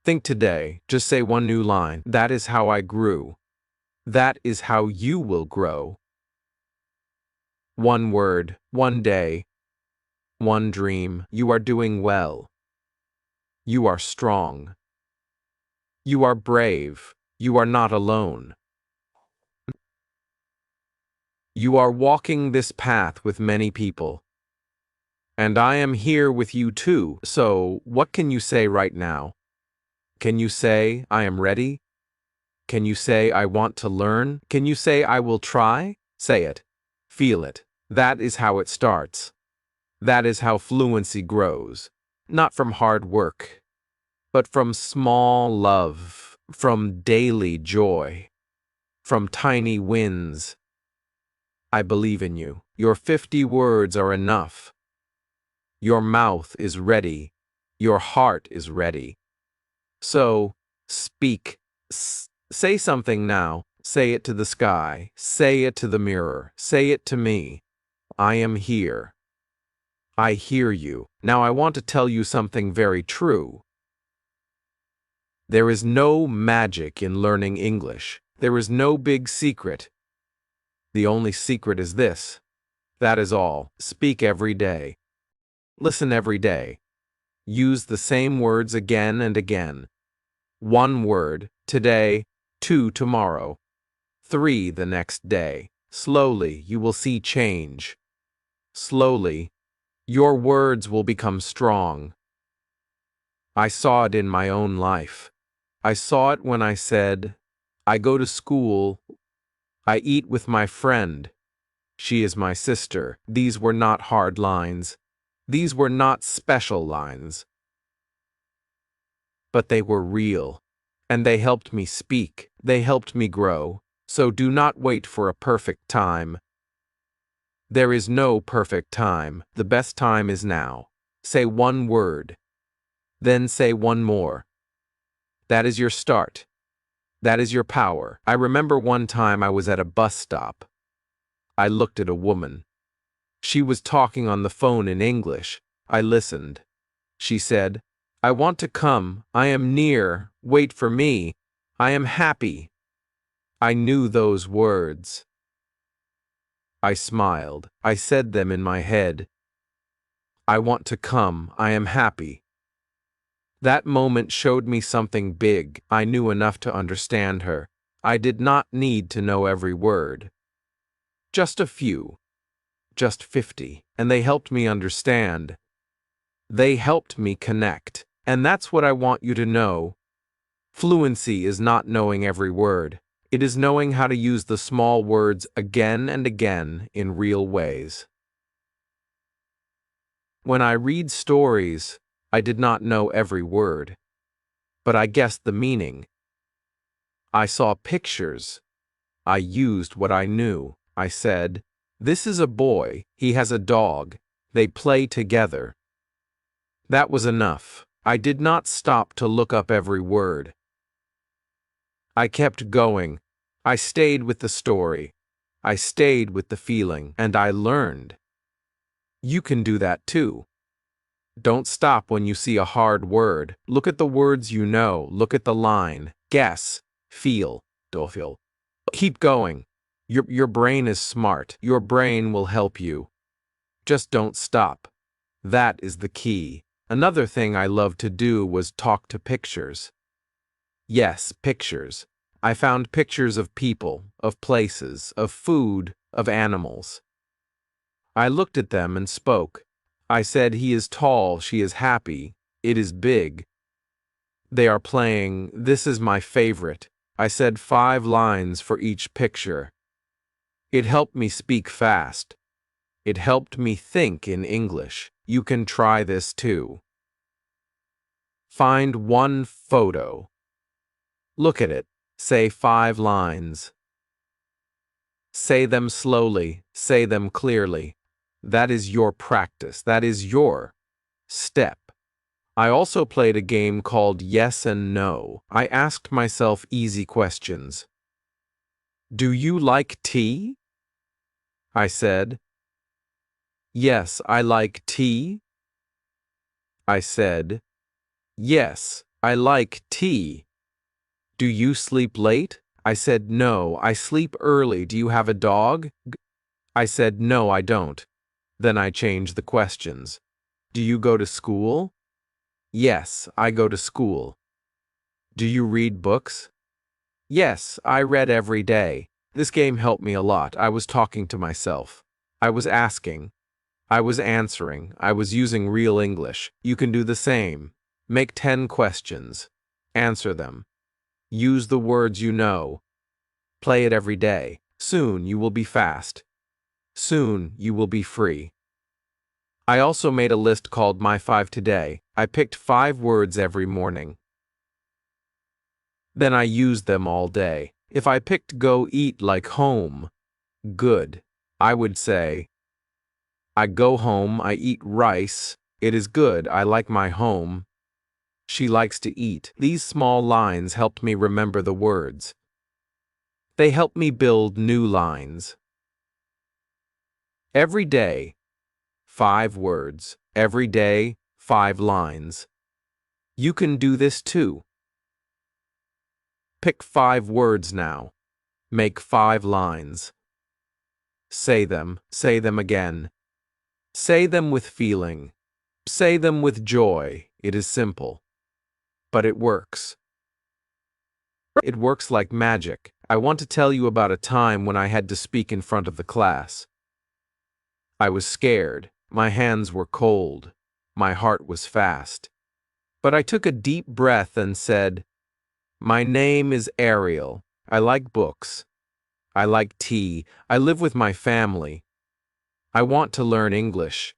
Think today. Just say one new line. That is how I grew. That is how you will grow. One word, one day, one dream. You are doing well. You are strong. You are brave. You are not alone. You are walking this path with many people. And I am here with you too. So, what can you say right now? Can you say, I am ready? Can you say, I want to learn? Can you say, I will try? Say it. Feel it. That is how it starts. That is how fluency grows. Not from hard work, but from small love, from daily joy, from tiny wins. I believe in you. Your 50 words are enough. Your mouth is ready. Your heart is ready. So, speak. Say something now. Say it to the sky. Say it to the mirror. Say it to me. I am here. I hear you. Now I want to tell you something very true. There is no magic in learning English. There is no big secret. The only secret is this. That is all. Speak every day. Listen every day. Use the same words again and again. 1 word, today, 2 tomorrow, 3 the next day. Slowly, you will see change. Slowly, your words will become strong. I saw it in my own life. I saw it when I said, I go to school. I eat with my friend. She is my sister. These were not hard lines. These were not special lines. But they were real, and they helped me speak. They helped me grow. So do not wait for a perfect time. There is no perfect time. The best time is now. Say 1 word. Then say 1 more. That is your start. That is your power. I remember one time I was at a bus stop. I looked at a woman. She was talking on the phone in English. I listened. She said, I want to come. I am near. Wait for me. I am happy. I knew those words. I smiled. I said them in my head. I want to come. I am happy. That moment showed me something big. I knew enough to understand her. I did not need to know every word. Just a few. Just 50. And they helped me understand. They helped me connect. And that's what I want you to know. Fluency is not knowing every word. It is knowing how to use the small words again and again in real ways. When I read stories, I did not know every word, but I guessed the meaning. I saw pictures. I used what I knew. I said, this is a boy. He has a dog. They play together. That was enough. I did not stop to look up every word. I kept going. I stayed with the story. I stayed with the feeling, and I learned. You can do that too. Don't stop when you see a hard word. Look at the words you know. Look at the line. Guess. Feel. Don't feel. Keep going. Your brain is smart. Your brain will help you. Just don't stop. That is the key. Another thing I loved to do was talk to pictures. Yes, pictures. I found pictures of people, of places, of food, of animals. I looked at them and spoke. I said, he is tall, she is happy, it is big. They are playing, this is my favorite. I said 5 lines for each picture. It helped me speak fast. It helped me think in English. You can try this too. Find 1 photo. Look at it. Say 5 lines. Say them slowly. Say them clearly. That is your practice. That is your step. I also played a game called Yes and No. I asked myself easy questions. Do you like tea? I said. Yes, I like tea. I said. Yes, I like tea. Do you sleep late? I said no, I sleep early. Do you have a dog? I said no, I don't. Then I changed the questions. Do you go to school? Yes, I go to school. Do you read books? Yes, I read every day. This game helped me a lot. I was talking to myself. I was asking. I was answering. I was using real English. You can do the same. Make 10 questions. Answer them. Use the words you know. Play it every day. Soon you will be fast. Soon you will be free. I also made a list called My 5 Today. I picked 5 words every morning. Then I used them all day. If I picked go eat like home, good, I would say, I go home, I eat rice, it is good, I like my home. She likes to eat. These small lines helped me remember the words. They help me build new lines. Every day, 5 words. Every day, 5 lines. You can do this too. Pick 5 words now. Make 5 lines. Say them again. Say them with feeling. Say them with joy. It is simple. But it works. It works like magic. I want to tell you about a time when I had to speak in front of the class. I was scared. My hands were cold. My heart was fast. But I took a deep breath and said, My name is Ariel. I like books. I like tea. I live with my family. I want to learn English.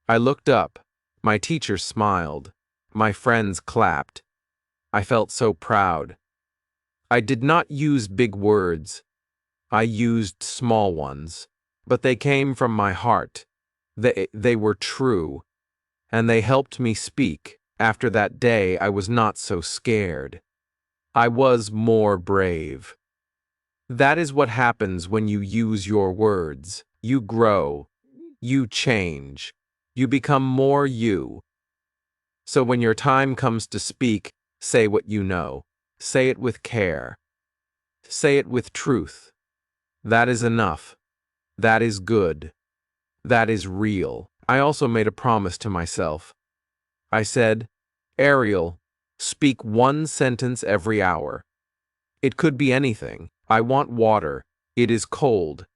I looked up. My teacher smiled. My friends clapped. I felt so proud. I did not use big words. I used small ones. But they came from my heart. They were true. And they helped me speak. After that day, I was not so scared. I was more brave. That is what happens when you use your words. You grow. You change. You become more you. So when your time comes to speak, say what you know. Say it with care. Say it with truth. That is enough. That is good. That is real. I also made a promise to myself. I said, Ariel, speak 1 sentence every hour. It could be anything. I want water. It is cold.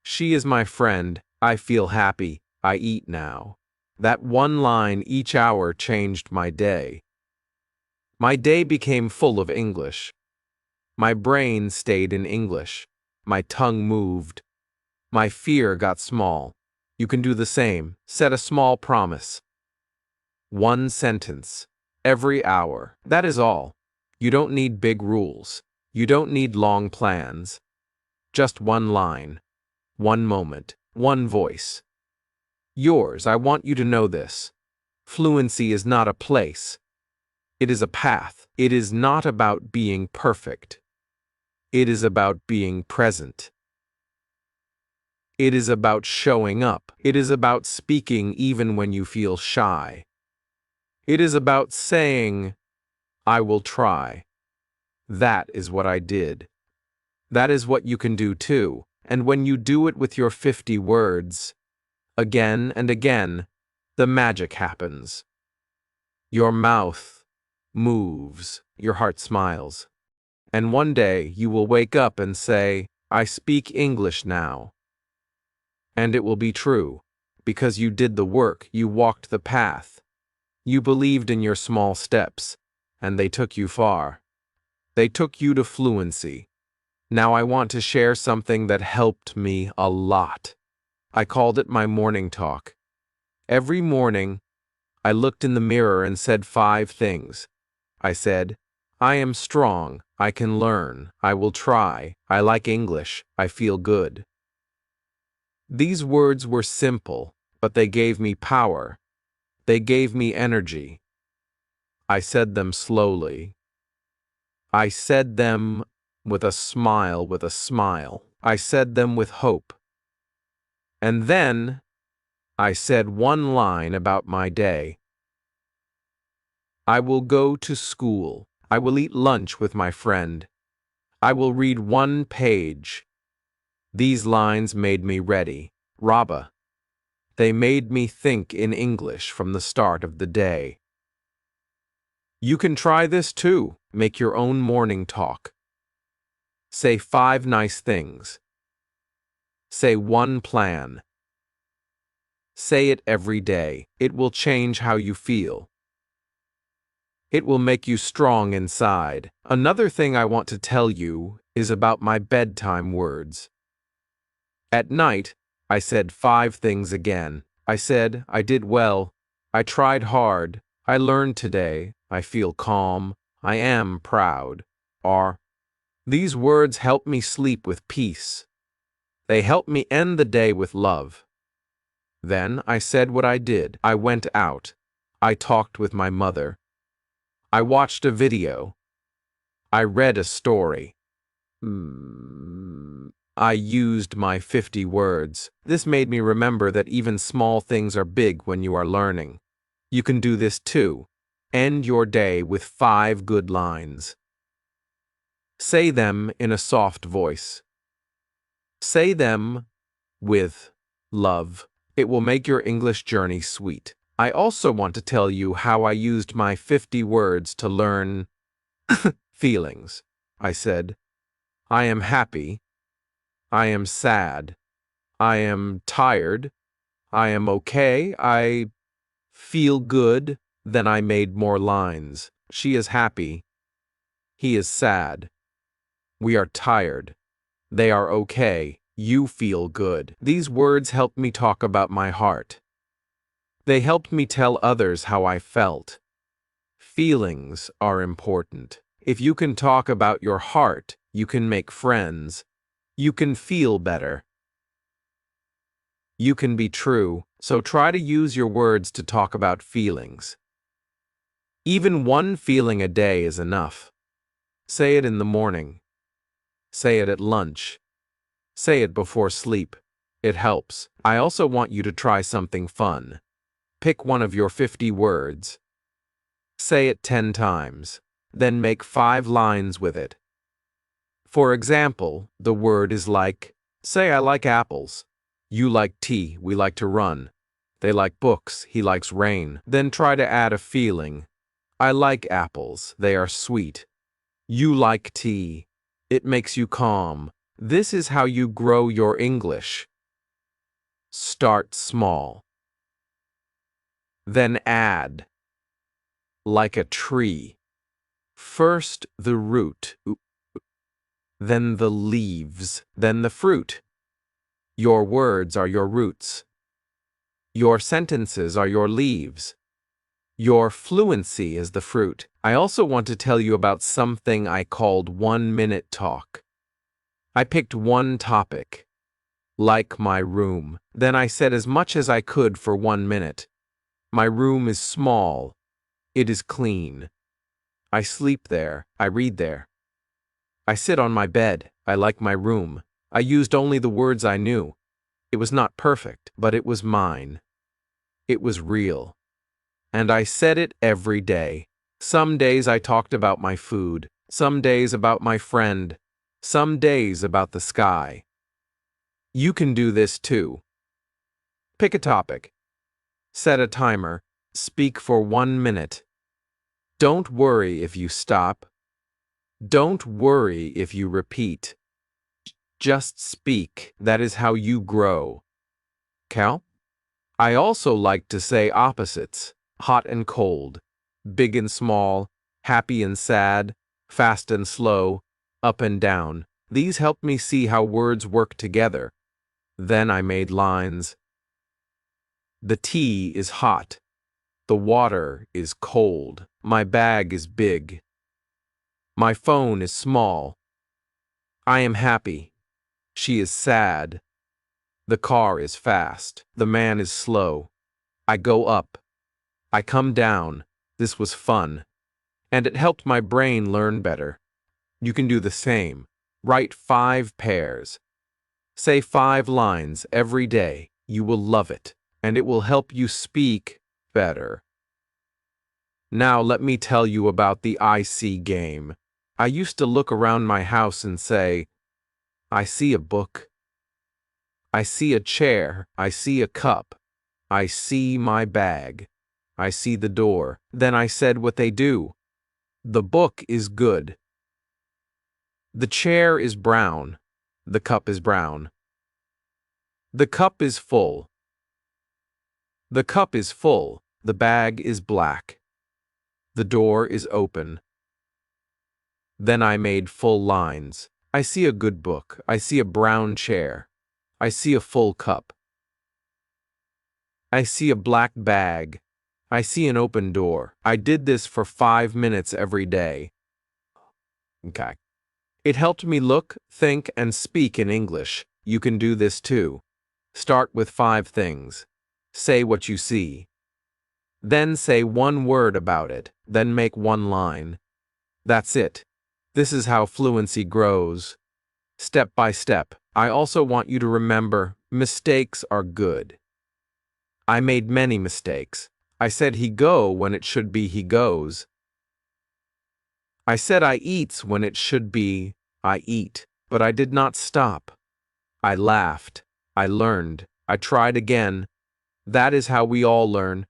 She is my friend. I feel happy. I eat now. That 1 line each hour changed my day. My day became full of English. My brain stayed in English. My tongue moved. My fear got small. You can do the same. Set a small promise. 1 sentence. Every hour. That is all. You don't need big rules. You don't need long plans. Just 1 line. 1 moment. 1 voice. Yours. I want you to know this. Fluency is not a place. It is a path. It is not about being perfect. It is about being present. It is about showing up. It is about speaking even when you feel shy. It is about saying, I will try. That is what I did. That is what you can do too. And when you do it with your 50 words, again and again, the magic happens. Your mouth moves, your heart smiles. And one day you will wake up and say, I speak English now. And it will be true, because you did the work, you walked the path. You believed in your small steps, and they took you far. They took you to fluency. Now I want to share something that helped me a lot. I called it my morning talk. Every morning, I looked in the mirror and said 5 things. I said, I am strong, I can learn, I will try, I like English, I feel good. These words were simple, but they gave me power. They gave me energy. I said them slowly. I said them with a smile, I said them with hope. And then I said one line about my day. I will go to school. I will eat lunch with my friend. I will read one page. These lines made me ready. Rabba. They made me think in English from the start of the day. You can try this too. Make your own morning talk. Say 5 nice things. Say one plan. Say it every day. It will change how you feel. It will make you strong inside. Another thing I want to tell you is about my bedtime words. At night, I said 5 things again. I said, I did well. I tried hard. I learned today. I feel calm. I am proud. These words help me sleep with peace. They help me end the day with love. Then I said what I did. I went out. I talked with my mother. I watched a video. I read a story. I used my 50 words. This made me remember that even small things are big when you are learning. You can do this too. End your day with 5 good lines. Say them in a soft voice. Say them with love. It will make your English journey sweet. I also want to tell you how I used my 50 words to learn feelings. I said, I am happy. I am sad. I am tired. I am okay. I feel good. Then I made more lines. She is happy. He is sad. We are tired. They are okay. You feel good. These words helped me talk about my heart. They helped me tell others how I felt. Feelings are important. If you can talk about your heart, you can make friends. You can feel better. You can be true, so try to use your words to talk about feelings. Even one feeling a day is enough. Say it in the morning. Say it at lunch. Say it before sleep. It helps. I also want you to try something fun. Pick one of your 50 words. Say it 10 times. Then make 5 lines with it. For example, the word is like, say I like apples. You like tea, we like to run. They like books, he likes rain. Then try to add a feeling. I like apples, they are sweet. You like tea. It makes you calm. This is how you grow your English. Start small. Then add. Like a tree. First the root, then the leaves, then the fruit. Your words are your roots. Your sentences are your leaves. Your fluency is the fruit. I also want to tell you about something I called 1-minute talk. I picked one topic, like my room. Then I said as much as I could for 1 minute. My room is small. It is clean. I sleep there. I read there. I sit on my bed. I like my room. I used only the words I knew. It was not perfect, but it was mine. It was real. And I said it every day. Some days I talked about my food, some days about my friend, some days about the sky. You can do this too. Pick a topic. Set a timer. Speak for 1 minute. Don't worry if you stop. Don't worry if you repeat. Just speak. That is how you grow. Cal? I also like to say opposites. Hot and cold, big and small, happy and sad, fast and slow, up and down. These helped me see how words work together. Then I made lines. The tea is hot. The water is cold. My bag is big. My phone is small. I am happy. She is sad. The car is fast. The man is slow. I go up. I come down. This was fun. and it helped my brain learn better. You can do the same. Write 5 pairs. Say 5 lines every day. You will love it, and it will help you speak better. Now let me tell you about the I see game. I used to look around my house and say, I see a book. I see a chair. I see a cup. I see my bag. I see the door. Then I said what they do. The book is good. The chair is brown. The cup is brown. The cup is full. The cup is full. The bag is black. The door is open. Then I made full lines. I see a good book. I see a brown chair. I see a full cup. I see a black bag. I see an open door. I did this for 5 minutes every day. Okay. It helped me look, think, and speak in English. You can do this too. Start with 5 things. Say what you see. Then say 1 word about it. Then make 1 line. That's it. This is how fluency grows. Step by step. I also want you to remember, mistakes are good. I made many mistakes. I said he go when it should be he goes. I said I eats when it should be I eat, but I did not stop. I laughed. I learned. I tried again. That is how we all learn.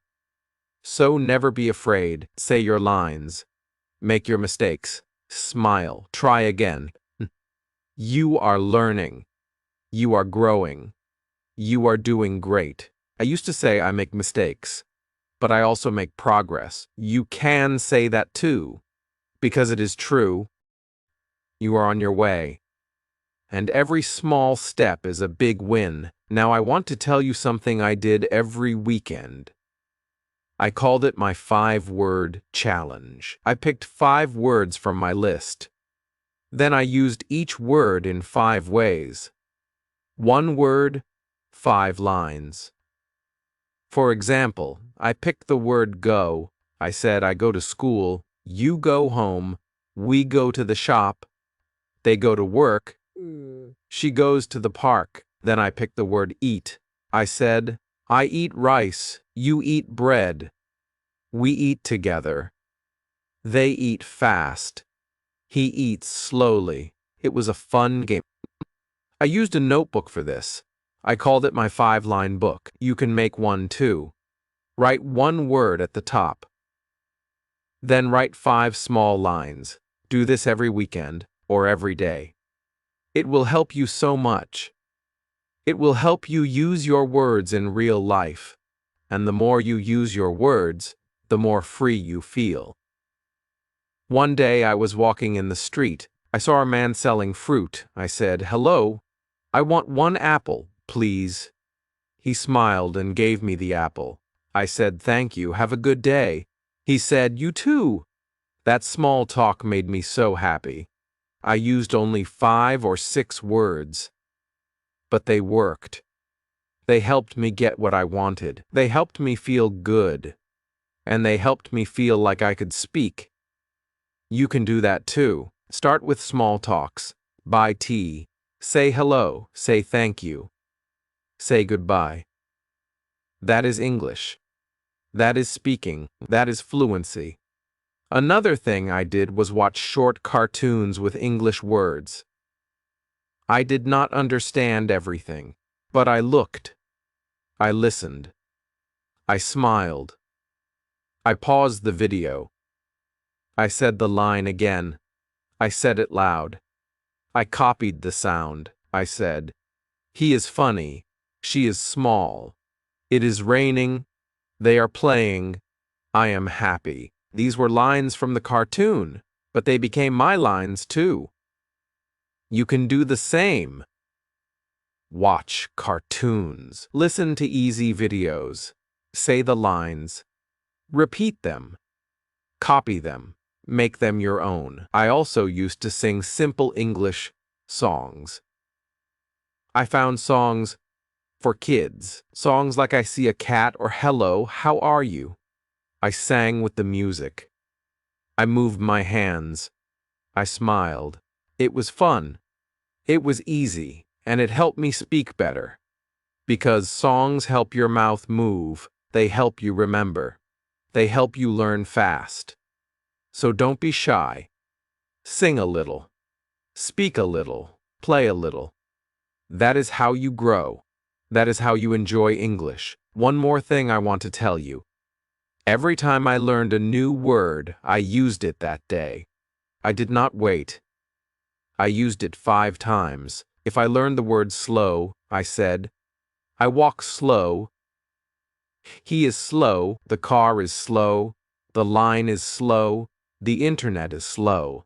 So never be afraid. Say your lines. Make your mistakes. Smile. Try again. You are learning. You are growing. You are doing great. I used to say I make mistakes, but I also make progress. You can say that too, because it is true. You are on your way. And every small step is a big win. Now I want to tell you something I did every weekend. I called it my 5-word challenge. I picked 5 words from my list. Then I used each word in 5 ways. 1 word, 5 lines. For example, I picked the word go. I said I go to school, you go home, we go to the shop, they go to work, she goes to the park. Then I picked the word eat. I said, I eat rice, you eat bread, we eat together. They eat fast. He eats slowly. It was a fun game. I used a notebook for this. I called it my 5-line book. You can make one too. Write 1 word at the top. Then write 5 small lines. Do this every weekend or every day. It will help you so much. It will help you use your words in real life. And the more you use your words, the more free you feel. One day I was walking in the street. I saw a man selling fruit. I said, "Hello, I want 1 apple, please." He smiled and gave me the apple. I said, "Thank you, have a good day." He said, "You too." That small talk made me so happy. I used only 5 or 6 words, but they worked. They helped me get what I wanted. They helped me feel good, and they helped me feel like I could speak. You can do that too. Start with small talks. Buy tea. Say hello. Say thank you. Say goodbye. That is English. That is speaking. That is fluency. Another thing I did was watch short cartoons with English words. I did not understand everything, but I looked. I listened. I smiled. I paused the video. I said the line again. I said it loud. I copied the sound. I said, "He is funny. She is small. It is raining. They are playing. I am happy." These were lines from the cartoon, but they became my lines too. You can do the same. Watch cartoons. Listen to easy videos. Say the lines. Repeat them. Copy them. Make them your own. I also used to sing simple English songs. I found songs for kids. Songs like I see a cat or hello, how are you? I sang with the music. I moved my hands. I smiled. It was fun. It was easy, and it helped me speak better. Because songs help your mouth move, they help you remember. They help you learn fast. So don't be shy. Sing a little. Speak a little. Play a little. That is how you grow. That is how you enjoy English. One more thing I want to tell you. Every time I learned a new word, I used it that day. I did not wait. I used it 5 times. If I learned the word slow, I said, I walk slow. He is slow. The car is slow. The line is slow. The internet is slow.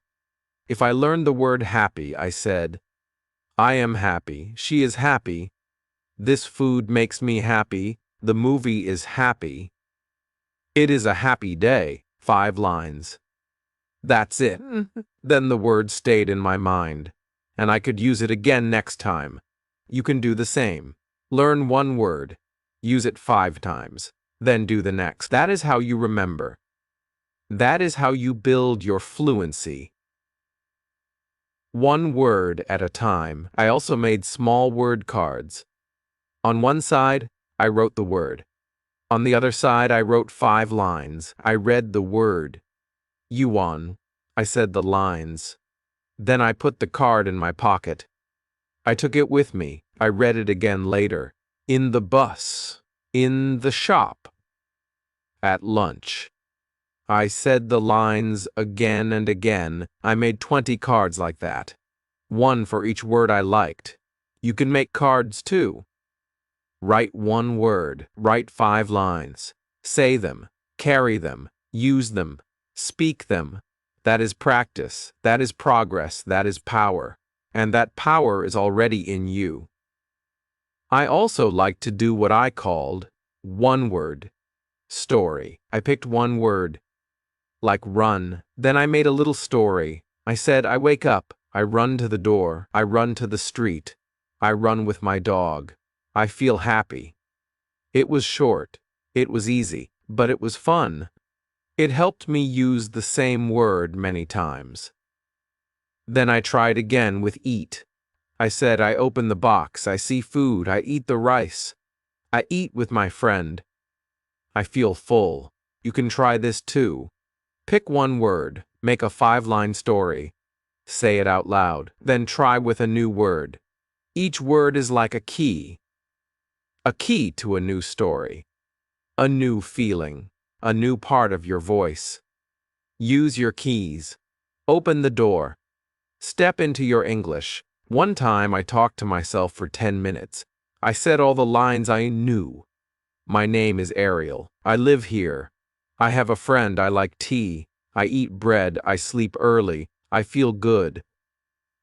If I learned the word happy, I said, I am happy. She is happy. This food makes me happy. The movie is happy. It is a happy day. 5 lines. That's it. Then the word stayed in my mind, and I could use it again next time. You can do the same. Learn one word. Use it 5 times. Then do the next. That is how you remember. That is how you build your fluency. One word at a time. I also made small word cards. On one side, I wrote the word. On the other side, I wrote 5 lines. I read the word. Yuan. I said the lines. Then I put the card in my pocket. I took it with me. I read it again later. In the bus. In the shop. At lunch. I said the lines again and again. I made 20 cards like that. 1 for each word I liked. You can make cards too. Write 1 word. Write 5 lines. Say them. Carry them. Use them. Speak them. That is practice. That is progress. That is power. And that power is already in you. I also like to do what I called one word story. I picked 1 word, like run. Then I made a little story. I said, I wake up. I run to the door. I run to the street. I run with my dog. I feel happy. It was short. It was easy. But it was fun. It helped me use the same word many times. Then I tried again with eat. I said, I open the box. I see food. I eat the rice. I eat with my friend. I feel full. You can try this too. Pick 1 word. Make a 5-line story. Say it out loud. Then try with a new word. Each word is like a key. A key to a new story. A new feeling. A new part of your voice. Use your keys. Open the door. Step into your English. One time I talked to myself for 10 minutes. I said all the lines I knew. My name is Ariel. I live here. I have a friend. I like tea. I eat bread. I sleep early. I feel good.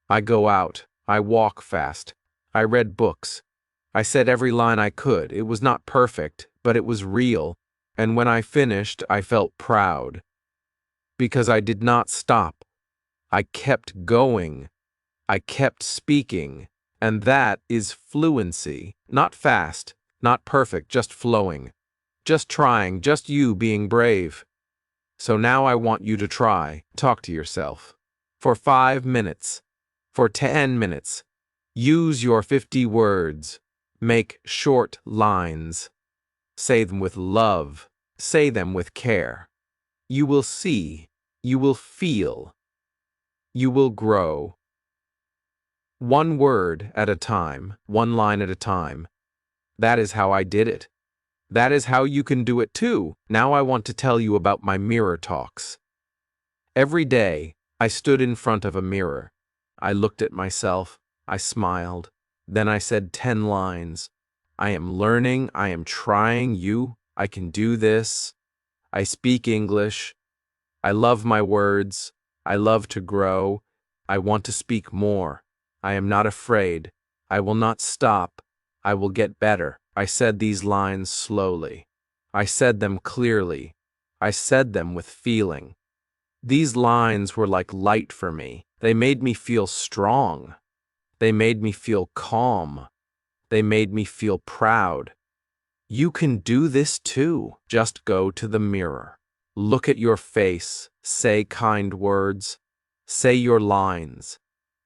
I go out. I walk fast. I read books. I said every line I could. It was not perfect, but it was real. And when I finished, I felt proud. Because I did not stop. I kept going. I kept speaking. And that is fluency. Not fast, not perfect, just flowing. Just trying, just you being brave. So now I want you to try. Talk to yourself. For 5 minutes. For 10 minutes. Use your 50 words. Make short lines. Say them with love. Say them with care. You will see. You will feel. You will grow. 1 word at a time, 1 line at a time. That is how I did it. That is how you can do it too. Now I want to tell you about my mirror talks. Every day, I stood in front of a mirror. I looked at myself. I smiled. Then I said 10 lines. I am learning. I am trying. I can do this. I speak English. I love my words. I love to grow. I want to speak more. I am not afraid. I will not stop. I will get better. I said these lines slowly. I said them clearly. I said them with feeling. These lines were like light for me. They made me feel strong. They made me feel calm. They made me feel proud. You can do this too. Just go to the mirror. Look at your face. Say kind words. Say your lines.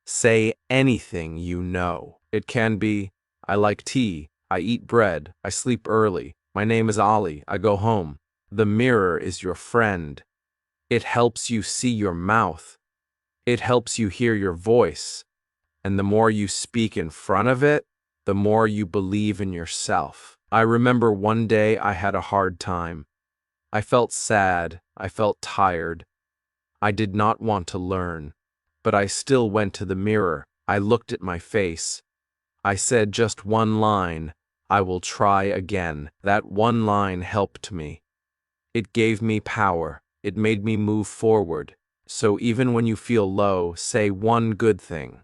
Say anything you know. It can be, I like tea, I eat bread, I sleep early, my name is Ali, I go home. The mirror is your friend. It helps you see your mouth. It helps you hear your voice. And the more you speak in front of it, the more you believe in yourself. I remember one day I had a hard time. I felt sad. I felt tired. I did not want to learn. But I still went to the mirror. I looked at my face. I said just one line, I will try again. That one line helped me. It gave me power. It made me move forward. So even when you feel low, say one good thing.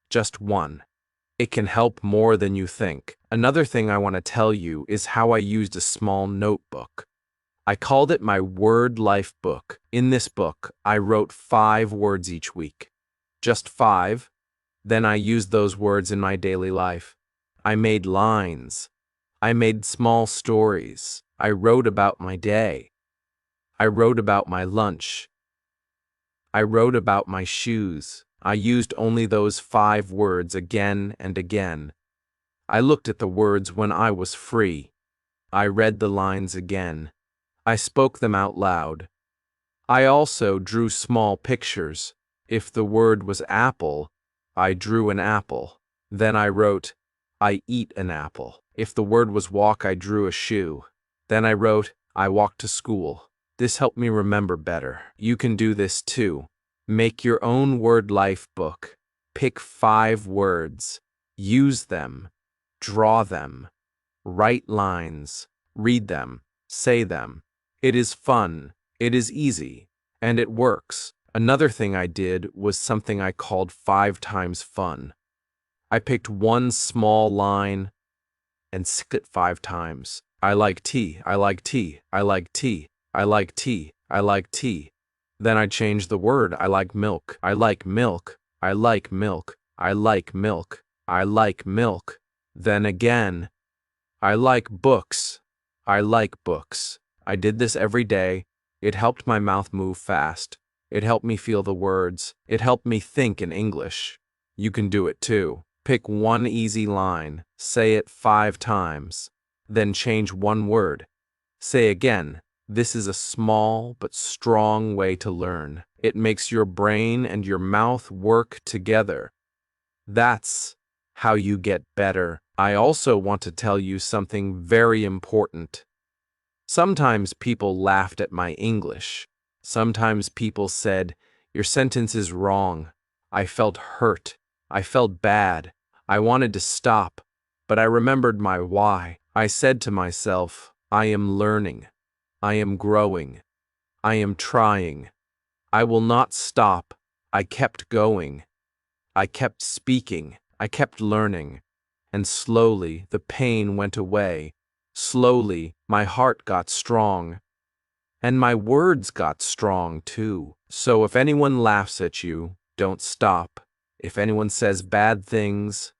Just one. It can help more than you think. Another thing I want to tell you is how I used a small notebook. I called it my Word Life book. In this book, I wrote 5 words each week. Just 5. Then I used those words in my daily life. I made lines. I made small stories. I wrote about my day. I wrote about my lunch. I wrote about my shoes. I used only those 5 words again and again. I looked at the words when I was free. I read the lines again. I spoke them out loud. I also drew small pictures. If the word was apple, I drew an apple. Then I wrote, I eat an apple. If the word was walk, I drew a shoe. Then I wrote, I walk to school. This helped me remember better. You can do this too. Make your own word life book. Pick 5 words. Use them. Draw them. Write lines. Read them. Say them. It is fun. It is easy. And it works. Another thing I did was something I called 5 times fun. I picked one small line and said it 5 times. I like tea. I like tea. I like tea. I like tea. I like tea. Then I changed the word. I like milk. I like milk. I like milk. I like milk. I like milk. Then again, I like books. I like books. I did this every day. It helped my mouth move fast. It helped me feel the words. It helped me think in English. You can do it too. Pick one easy line. Say it 5 times. Then change one word. Say again. This is a small but strong way to learn. It makes your brain and your mouth work together. That's how you get better. I also want to tell you something very important. Sometimes people laughed at my English. Sometimes people said, your sentence is wrong. I felt hurt. I felt bad. I wanted to stop, but I remembered my why. I said to myself, I am learning. I am growing. I am trying. I will not stop. I kept going. I kept speaking. I kept learning. And slowly the pain went away. Slowly my heart got strong. And my words got strong too. So if anyone laughs at you, don't stop. If anyone says bad things,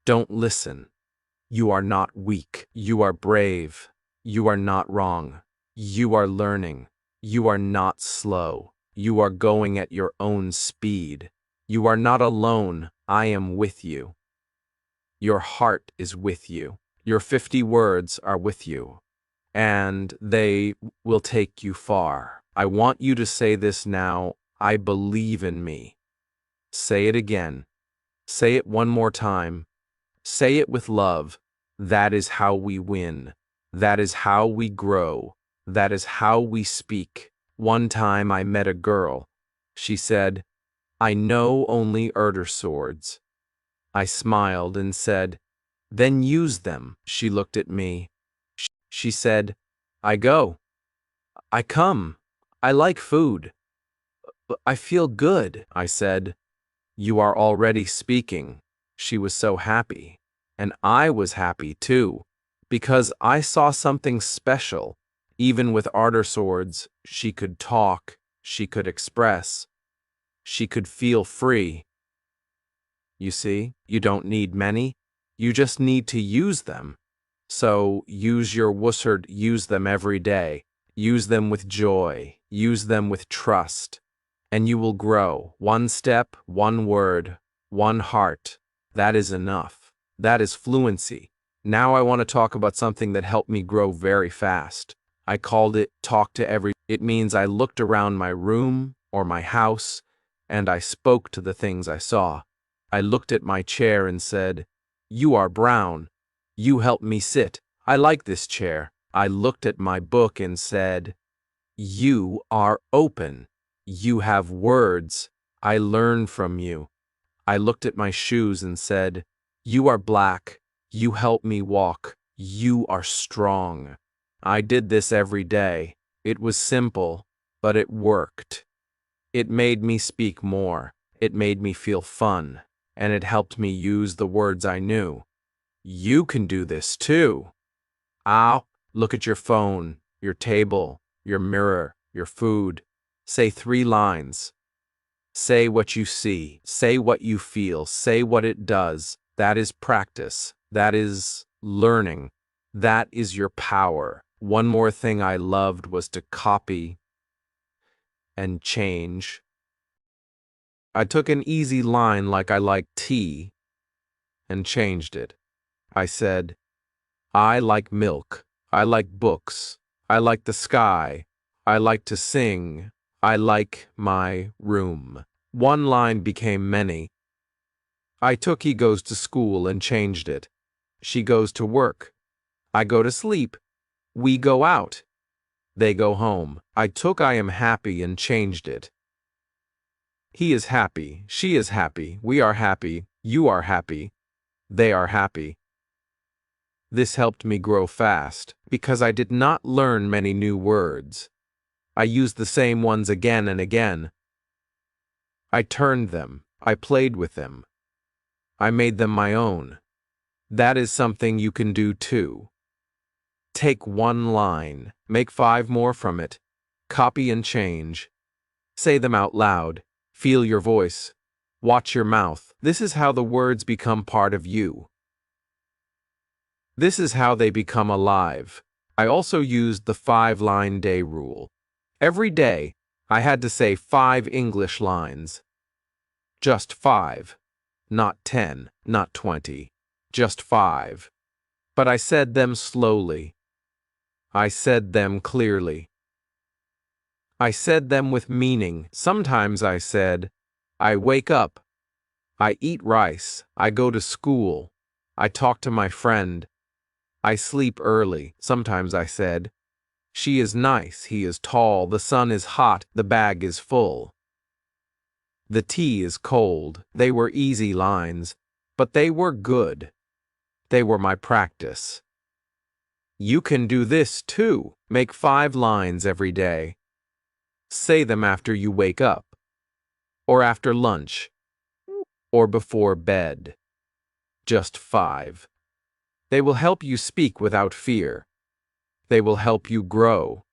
don't listen. You are not weak. You are brave. You are not wrong. You are learning. You are not slow. You are going at your own speed. You are not alone. I am with you. Your heart is with you. Your 50 words are with you. And they will take you far. I want you to say this now. I believe in me. Say it again. Say it one more time. Say it with love. That is how we win. That is how we grow. That is how we speak. One time I met a girl. She said, I know only Erder swords. I smiled and said, then use them. She looked at me. She said, I go. I come. I like food. I feel good. I said, you are already speaking. She was so happy. And I was happy too, because I saw something special. Even with Ardor swords, she could talk, she could express, she could feel free. You see, you don't need many, you just need to use them. So use your wussard, use them every day. Use them with joy. Use them with trust. And you will grow. One step, one word, one heart. That is enough. That is fluency. Now I want to talk about something that helped me grow very fast. I called it talk to every. It means I looked around my room or my house and I spoke to the things I saw. I looked at my chair and said, "You are brown. You help me sit. I like this chair." I looked at my book and said, "You are open. You have words. I learn from you." I looked at my shoes and said, "You are black. You help me walk. You are strong." I did this every day. It was simple, but it worked. It made me speak more. It made me feel fun, and it helped me use the words I knew. You can do this too. Ow, look at your phone, your table, your mirror, your food. Say 3 lines. Say what you see. Say what you feel. Say what it does. That is practice. That is learning. That is your power. One more thing I loved was to copy and change. I took an easy line like I like tea and changed it. I said, "I like milk. I like books. I like the sky. I like to sing. I like my room." One line became many. I took "he goes to school" and changed it. She goes to work. I go to sleep. We go out. They go home. I took "I am happy" and changed it. He is happy. She is happy. We are happy. You are happy. They are happy. This helped me grow fast because I did not learn many new words. I used the same ones again and again. I turned them. I played with them. I made them my own. That is something you can do too. Take one line, make 5 more from it, copy and change. Say them out loud. Feel your voice. Watch your mouth. This is how the words become part of you. This is how they become alive. I also used the 5-line day rule. Every day, I had to say 5 English lines. Just 5. Not 10, not 20. Just 5. But I said them slowly. I said them clearly. I said them with meaning. Sometimes I said, "I wake up. I eat rice. I go to school. I talk to my friend. I sleep early." Sometimes I said, "She is nice. He is tall. The sun is hot. The bag is full. The tea is cold." They were easy lines, but they were good. They were my practice. You can do this too. Make 5 lines every day. Say them after you wake up, or after lunch, or before bed. Just 5. They will help you speak without fear. They will help you grow.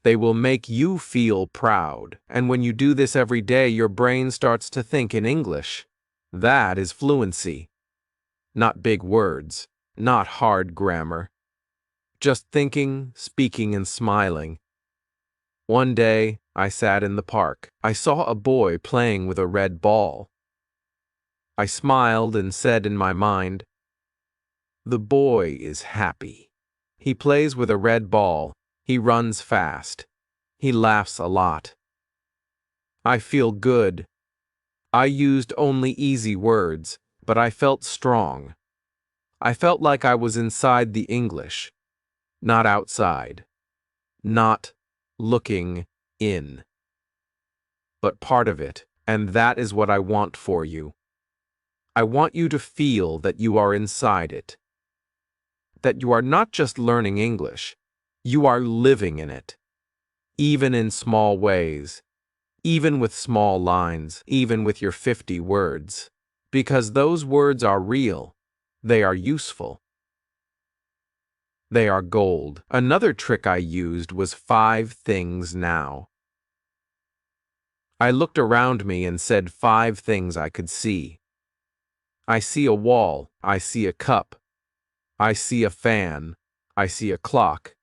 They will make you feel proud. And when you do this every day, your brain starts to think in English. That is fluency. Not big words, not hard grammar. Just thinking, speaking, and smiling. One day, I sat in the park. I saw a boy playing with a red ball. I smiled and said in my mind, "The boy is happy. He plays with a red ball. He runs fast. He laughs a lot. I feel good." I used only easy words, but I felt strong. I felt like I was inside the English, not outside, not looking in, but part of it, and that is what I want for you. I want you to feel that you are inside it, that you are not just learning English, you are living in it, even in small ways, even with small lines, even with your 50 words, because those words are real, they are useful. They are gold. Another trick I used was 5 things now. I looked around me and said 5 things I could see. I see a wall. I see a cup. I see a fan. I see a clock.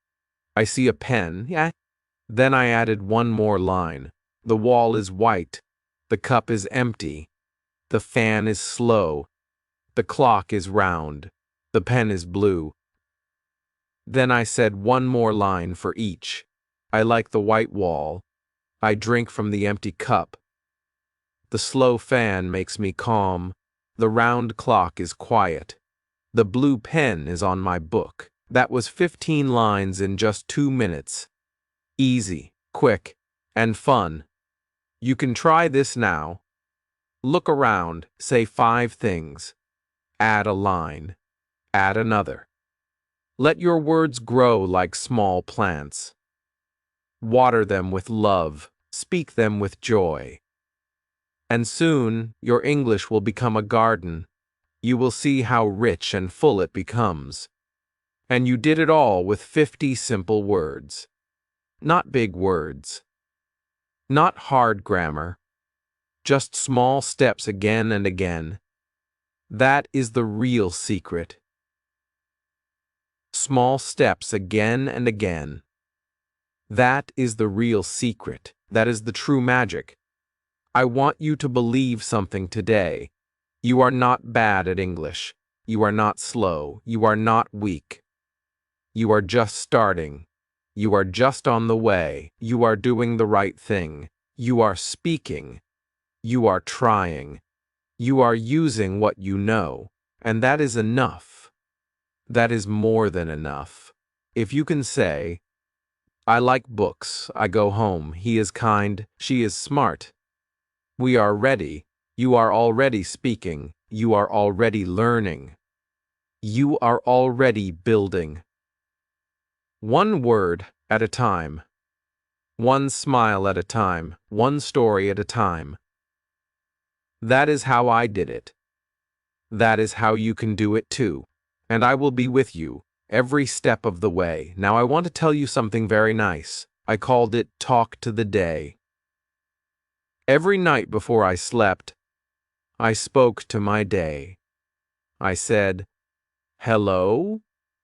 I see a pen. Yeah. Then I added one more line. The wall is white. The cup is empty. The fan is slow. The clock is round. The pen is blue. Then I said one more line for each. I like the white wall. I drink from the empty cup. The slow fan makes me calm. The round clock is quiet. The blue pen is on my book. That was 15 lines in just 2 minutes. Easy, quick, and fun. You can try this now. Look around, say 5 things. Add a line. Add another. Let your words grow like small plants. Water them with love. Speak them with joy. And soon your English will become a garden. You will see how rich and full it becomes. And you did it all with 50 simple words. Not big words. Not hard grammar. Just small steps again and again. That is the real secret. Small steps again and again. That is the real secret. That is the true magic. I want you to believe something today. You are not bad at English. You are not slow. You are not weak. You are just starting. You are just on the way. You are doing the right thing. You are speaking. You are trying. You are using what you know. And that is enough. That is more than enough. If you can say, I like books. I go home. He is kind. She is smart. We are ready. You are already speaking. You are already learning. You are already building. One word at a time. One smile at a time. One story at a time. That is how I did it. That is how you can do it too. And I will be with you every step of the way. Now I want to tell you something very nice. I called it Talk to the Day. Every night before I slept, I spoke to my day. I said, hello,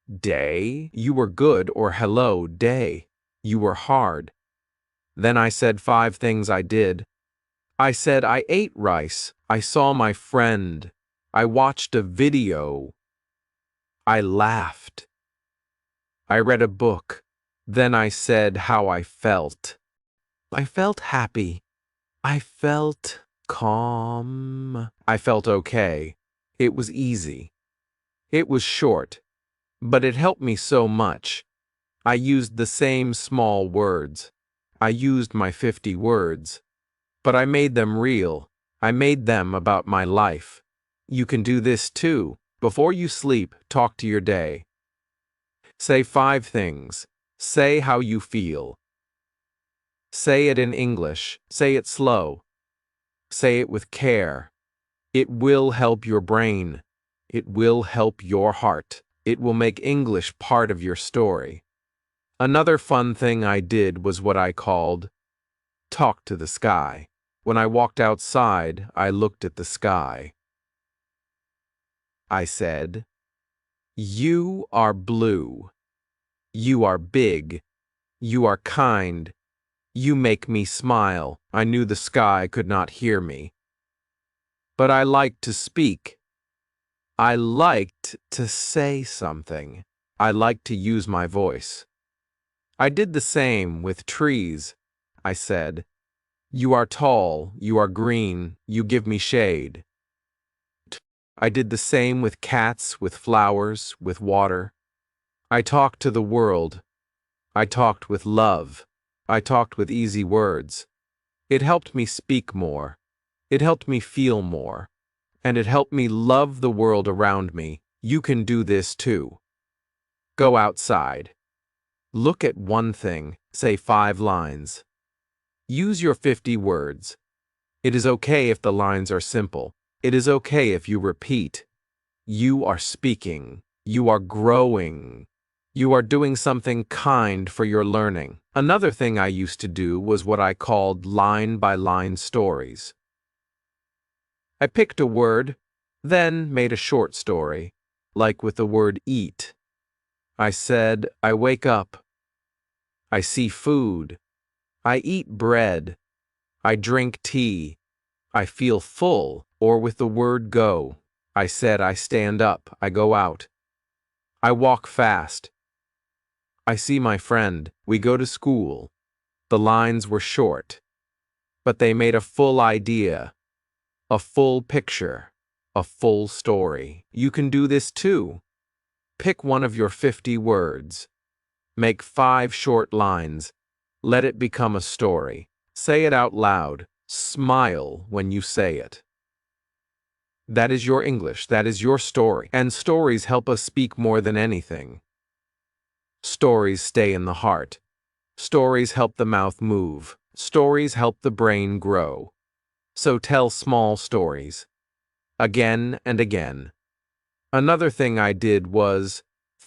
day, you were good, or hello, day, you were hard. Then I said 5 things I did. I said I ate rice. I saw my friend. I watched a video. I laughed. I read a book. Then I said how I felt. I felt happy. I felt calm. I felt okay. It was easy. It was short, but it helped me so much. I used the same small words. I used my 50 words. But I made them real. I made them about my life. You can do this too. Before you sleep, talk to your day. Say 5 things. Say how you feel. Say it in English. Say it slow. Say it with care. It will help your brain. It will help your heart. It will make English part of your story. Another fun thing I did was what I called talk to the sky. When I walked outside, I looked at the sky. I said, you are blue. You are big. You are kind. You make me smile. I knew the sky could not hear me. But I liked to speak. I liked to say something. I liked to use my voice. I did the same with trees. I said, you are tall, you are green, you give me shade. I did the same with cats, with flowers, with water. I talked to the world. I talked with love. I talked with easy words. It helped me speak more. It helped me feel more. And it helped me love the world around me. You can do this too. Go outside. Look at one thing. Say 5 lines. Use your 50 words. It is okay if the lines are simple. It is okay if you repeat. You are speaking. You are growing. You are doing something kind for your learning. Another thing I used to do was what I called line-by-line stories. I picked a word, then made a short story, like with the word eat. I said, I wake up. I see food. I eat bread. I drink tea. I feel full, or with the word go. I said I stand up, I go out. I walk fast. I see my friend, we go to school. The lines were short, but they made a full idea, a full picture, a full story. You can do this too. Pick one of your 50 words. Make 5 short lines. Let it become a story. Say it out loud. Smile when you say it. That is your English. That is your story. And stories help us speak more than anything. Stories stay in the heart. Stories help the mouth move. Stories help the brain grow. So tell small stories. Again and again. Another thing I did was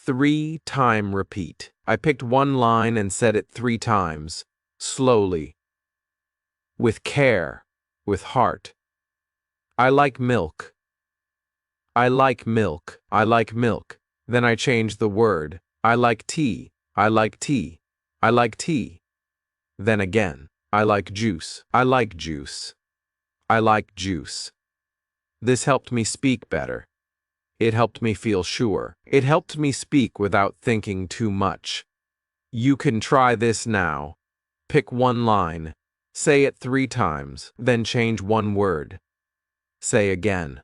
3-time repeat. I picked one line and said it 3 times, slowly, with care, with heart. I like milk. I like milk. I like milk. Then I changed the word. I like tea. I like tea. I like tea. Then again. I like juice. I like juice. I like juice. This helped me speak better. It helped me feel sure. It helped me speak without thinking too much. You can try this now. Pick one line. Say it 3 times, then change one word. Say again.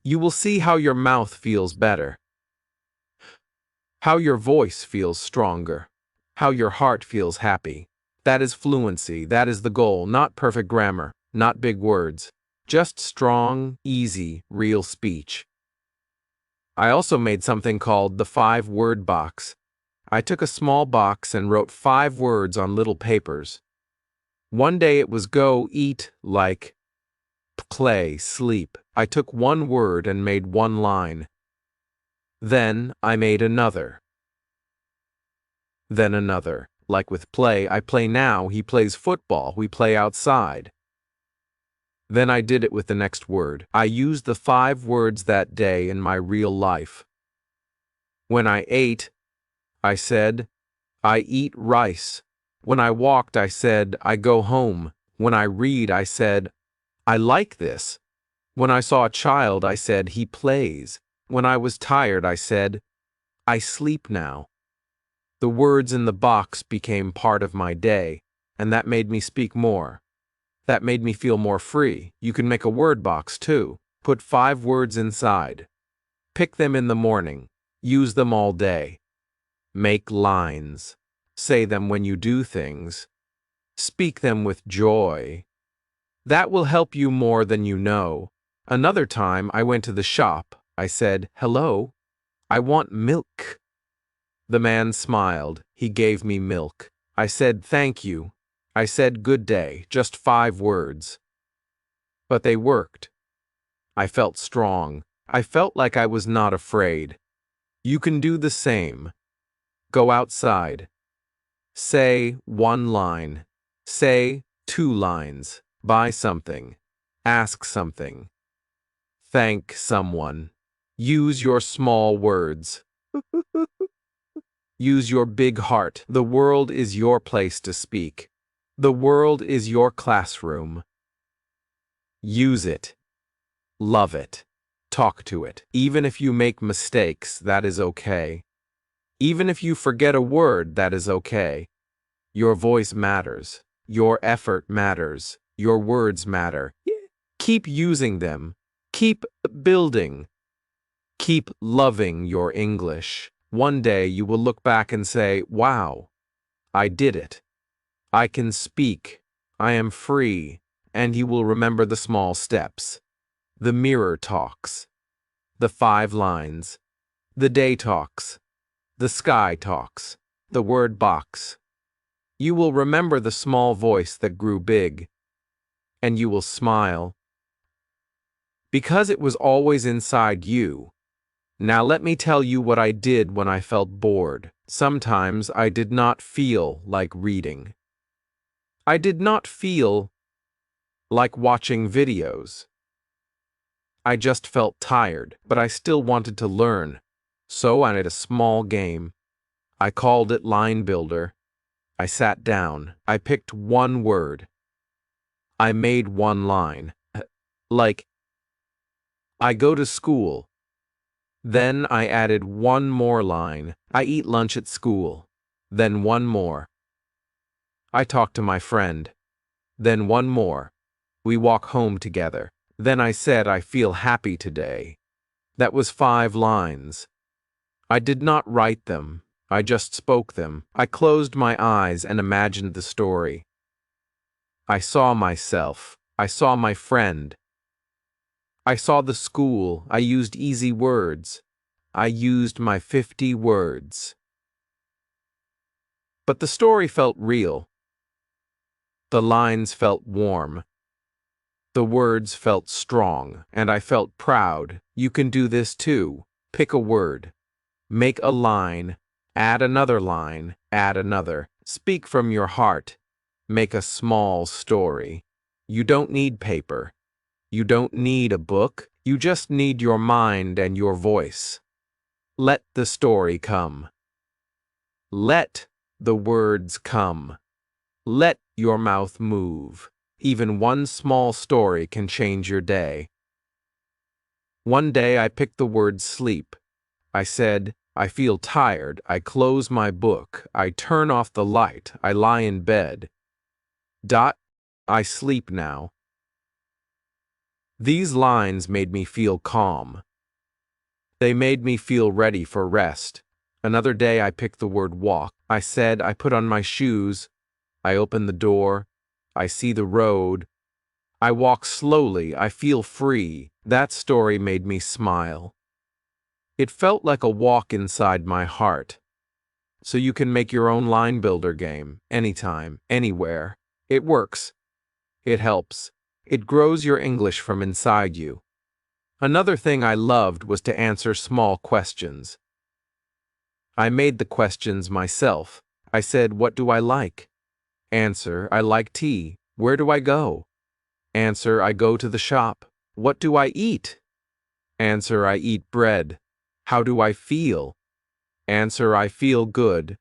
You will see how your mouth feels better. How your voice feels stronger. How your heart feels happy. That is fluency. That is the goal. Not perfect grammar, not big words. Just strong, easy, real speech. I also made something called the 5-word box. I took a small box and wrote 5 words on little papers. One day it was go, eat, like, play, sleep. I took one word and made one line. Then I made another. Then another. Like with play, I play now, he plays football, we play outside. Then I did it with the next word. I used the 5 words that day in my real life. When I ate, I said, I eat rice. When I walked, I said, I go home. When I read, I said, I like this. When I saw a child, I said, he plays. When I was tired, I said, I sleep now. The words in the box became part of my day, and that made me speak more. That made me feel more free. You can make a word box too. Put 5 words inside. Pick them in the morning. Use them all day. Make lines. Say them when you do things. Speak them with joy. That will help you more than you know. Another time I went to the shop. I said, hello, I want milk. The man smiled. He gave me milk. I said, thank you. I said, good day, just 5 words. But they worked. I felt strong. I felt like I was not afraid. You can do the same. Go outside. Say 1 line. Say 2 lines. Buy something. Ask something. Thank someone. Use your small words. Use your big heart. The world is your place to speak. The world is your classroom. Use it. Love it. Talk to it. Even if you make mistakes, that is okay. Even if you forget a word, that is okay. Your voice matters. Your effort matters. Your words matter. Keep using them. Keep building. Keep loving your English. One day you will look back and say, wow, I did it. I can speak. I am free. And you will remember the small steps. The mirror talks. The 5 lines. The day talks. The sky talks. The word box. You will remember the small voice that grew big. And you will smile. Because it was always inside you. Now let me tell you what I did when I felt bored. Sometimes I did not feel like reading. I did not feel like watching videos. I just felt tired, but I still wanted to learn. So I made a small game. I called it Line Builder. I sat down. I picked one word. I made one line. Like, I go to school. Then I added one more line. I eat lunch at school. Then one more. I talk to my friend. Then one more. We walk home together. Then I said I feel happy today. That was 5 lines. I did not write them. I just spoke them. I closed my eyes and imagined the story. I saw myself. I saw my friend. I saw the school. I used easy words. I used my 50 words. But the story felt real. The lines felt warm. The words felt strong, and I felt proud. You can do this too. Pick a word. Make a line. Add another line. Add another. Speak from your heart. Make a small story. You don't need paper. You don't need a book. You just need your mind and your voice. Let the story come. Let the words come. Let your mouth move. Even one small story can change your day. One day I picked the word sleep. I said, I feel tired. I close my book. I turn off the light. I lie in bed. I sleep now. These lines made me feel calm. They made me feel ready for rest. Another day I picked the word walk. I said, I put on my shoes. I open the door. I see the road. I walk slowly. I feel free. That story made me smile. It felt like a walk inside my heart. So you can make your own line builder game, anytime, anywhere. It works. It helps. It grows your English from inside you. Another thing I loved was to answer small questions. I made the questions myself. I said, what do I like? Answer, I like tea. Where do I go? Answer, I go to the shop. What do I eat? Answer, I eat bread. How do I feel? Answer, I feel good.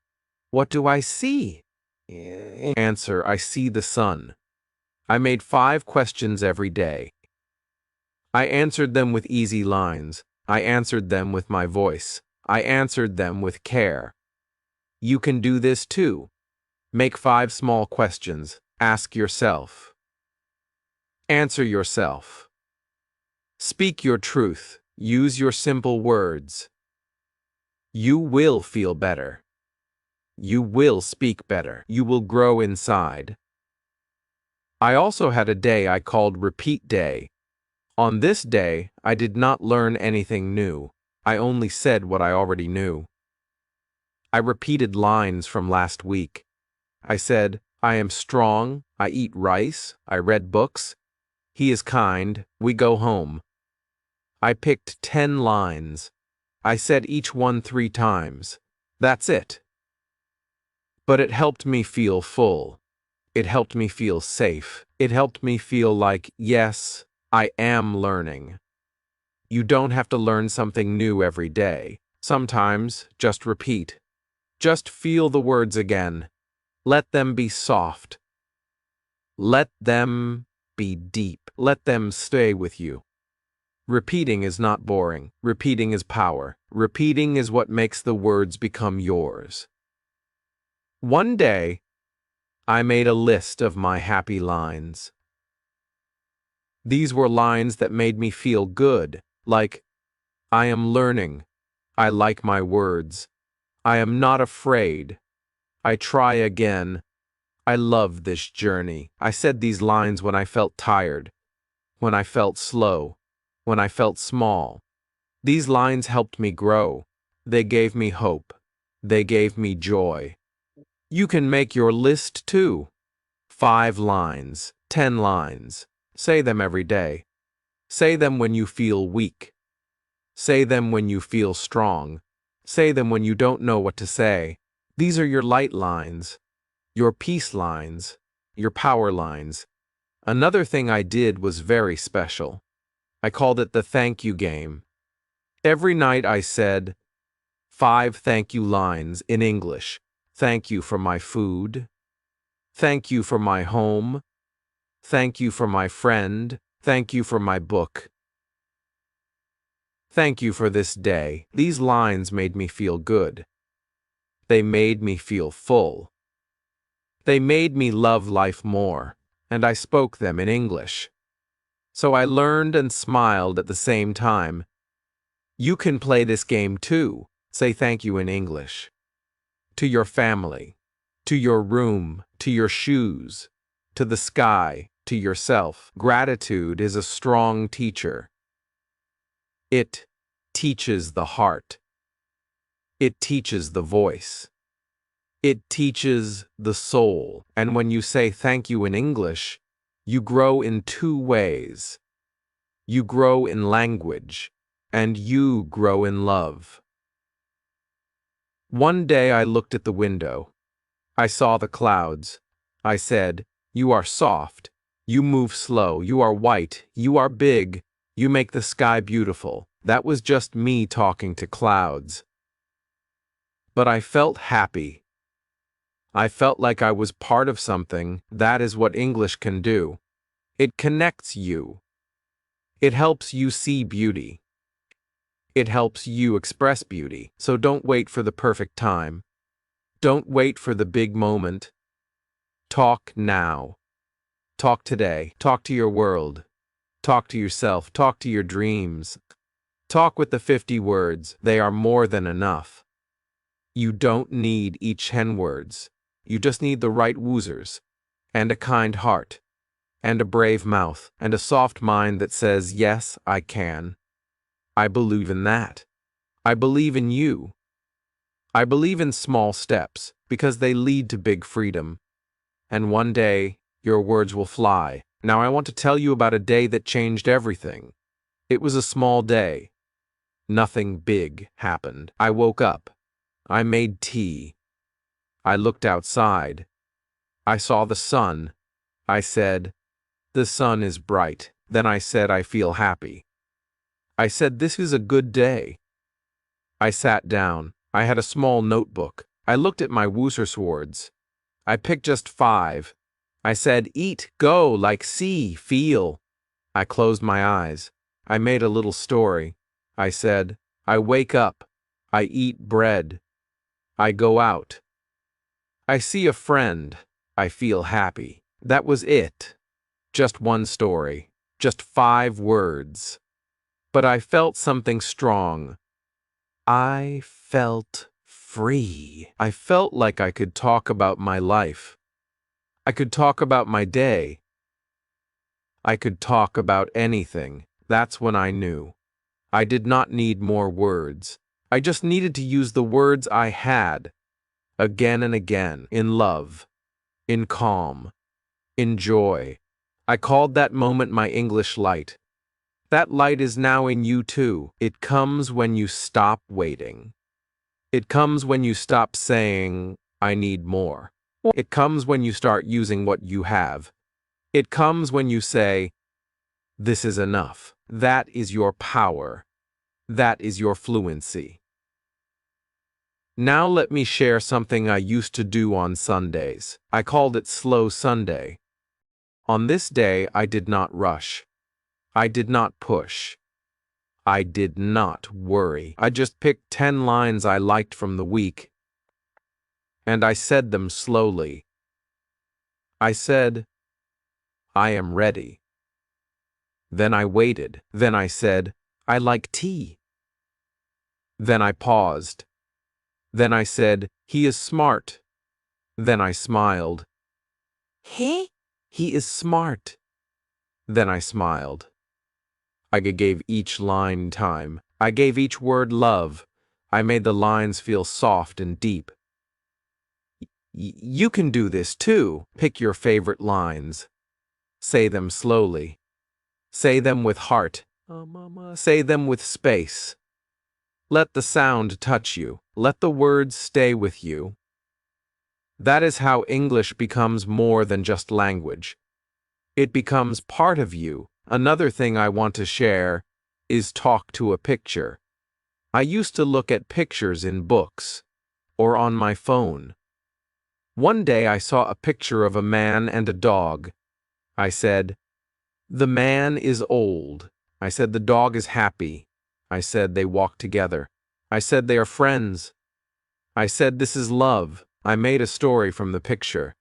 What do I see? Answer, I see the sun. I made 5 questions every day. I answered them with easy lines. I answered them with my voice. I answered them with care. You can do this too. Make 5 small questions. Ask yourself. Answer yourself. Speak your truth. Use your simple words. You will feel better. You will speak better. You will grow inside. I also had a day I called Repeat Day. On this day, I did not learn anything new. I only said what I already knew. I repeated lines from last week. I said, I am strong, I eat rice, I read books, he is kind, we go home. I picked 10 lines. I said each one 3 times. That's it. But it helped me feel full. It helped me feel safe. It helped me feel like, yes, I am learning. You don't have to learn something new every day. Sometimes, just repeat. Just feel the words again. Let them be soft. Let them be deep. Let them stay with you. Repeating is not boring. Repeating is power. Repeating is what makes the words become yours. One day, I made a list of my happy lines. These were lines that made me feel good, like, I am learning. I like my words. I am not afraid. I try again. I love this journey. I said these lines when I felt tired, when I felt slow, when I felt small. These lines helped me grow. They gave me hope. They gave me joy. You can make your list too. 5 lines, 10 lines. Say them every day. Say them when you feel weak. Say them when you feel strong. Say them when you don't know what to say. These are your light lines, your peace lines, your power lines. Another thing I did was very special. I called it the thank you game. Every night I said 5 thank you lines in English. Thank you for my food. Thank you for my home. Thank you for my friend. Thank you for my book. Thank you for this day. These lines made me feel good. They made me feel full. They made me love life more, and I spoke them in English. So I learned and smiled at the same time. You can play this game too. Say thank you in English. To your family, to your room, to your shoes, to the sky, to yourself. Gratitude is a strong teacher. It teaches the heart. It teaches the voice. It teaches the soul. And when you say thank you in English, you grow in two ways. You grow in language, and you grow in love. One day I looked at the window. I saw the clouds. I said, "You are soft. You move slow. You are white. You are big. You make the sky beautiful." That was just me talking to clouds. But I felt happy. I felt like I was part of something. That is what English can do. It connects you. It helps you see beauty. It helps you express beauty. So don't wait for the perfect time. Don't wait for the big moment. Talk now. Talk today. Talk to your world. Talk to yourself. Talk to your dreams. Talk with the 50 words. They are more than enough. You don't need each 10 words. You just need the right woozers, and a kind heart, and a brave mouth, and a soft mind that says, yes, I can. I believe in that. I believe in you. I believe in small steps, because they lead to big freedom. And one day, your words will fly. Now I want to tell you about a day that changed everything. It was a small day. Nothing big happened. I woke up. I made tea. I looked outside. I saw the sun. I said, "The sun is bright." Then I said, "I feel happy." I said, "This is a good day." I sat down. I had a small notebook. I looked at my words. I picked just 5. I said, "Eat, go, like, see, feel." I closed my eyes. I made a little story. I said, I wake up. I eat bread. I go out. I see a friend. I feel happy. That was it. Just one story. Just 5 words. But I felt something strong. I felt free. I felt like I could talk about my life. I could talk about my day. I could talk about anything. That's when I knew. I did not need more words. I just needed to use the words I had, again and again, in love, in calm, in joy. I called that moment my English light. That light is now in you too. It comes when you stop waiting. It comes when you stop saying, I need more. It comes when you start using what you have. It comes when you say, this is enough. That is your power. That is your fluency. Now let me share something I used to do on Sundays. I called it Slow Sunday. On this day, I did not rush. I did not push. I did not worry. I just picked 10 lines I liked from the week, and I said them slowly. I said, I am ready. Then I waited. Then I said, I like tea. Then I paused. Then I said, he is smart. Then I smiled. He is smart. Then I smiled. I gave each line time. I gave each word love. I made the lines feel soft and deep. You can do this too. Pick your favorite lines. Say them slowly. Say them with heart. Say them with space. Let the sound touch you. Let the words stay with you. That is how English becomes more than just language. It becomes part of you. Another thing I want to share is talk to a picture. I used to look at pictures in books or on my phone. One day I saw a picture of a man and a dog. I said, "The man is old." I said, "The dog is happy." I said, "They walk together." I said, "They are friends." I said, "This is love." I made a story from the picture.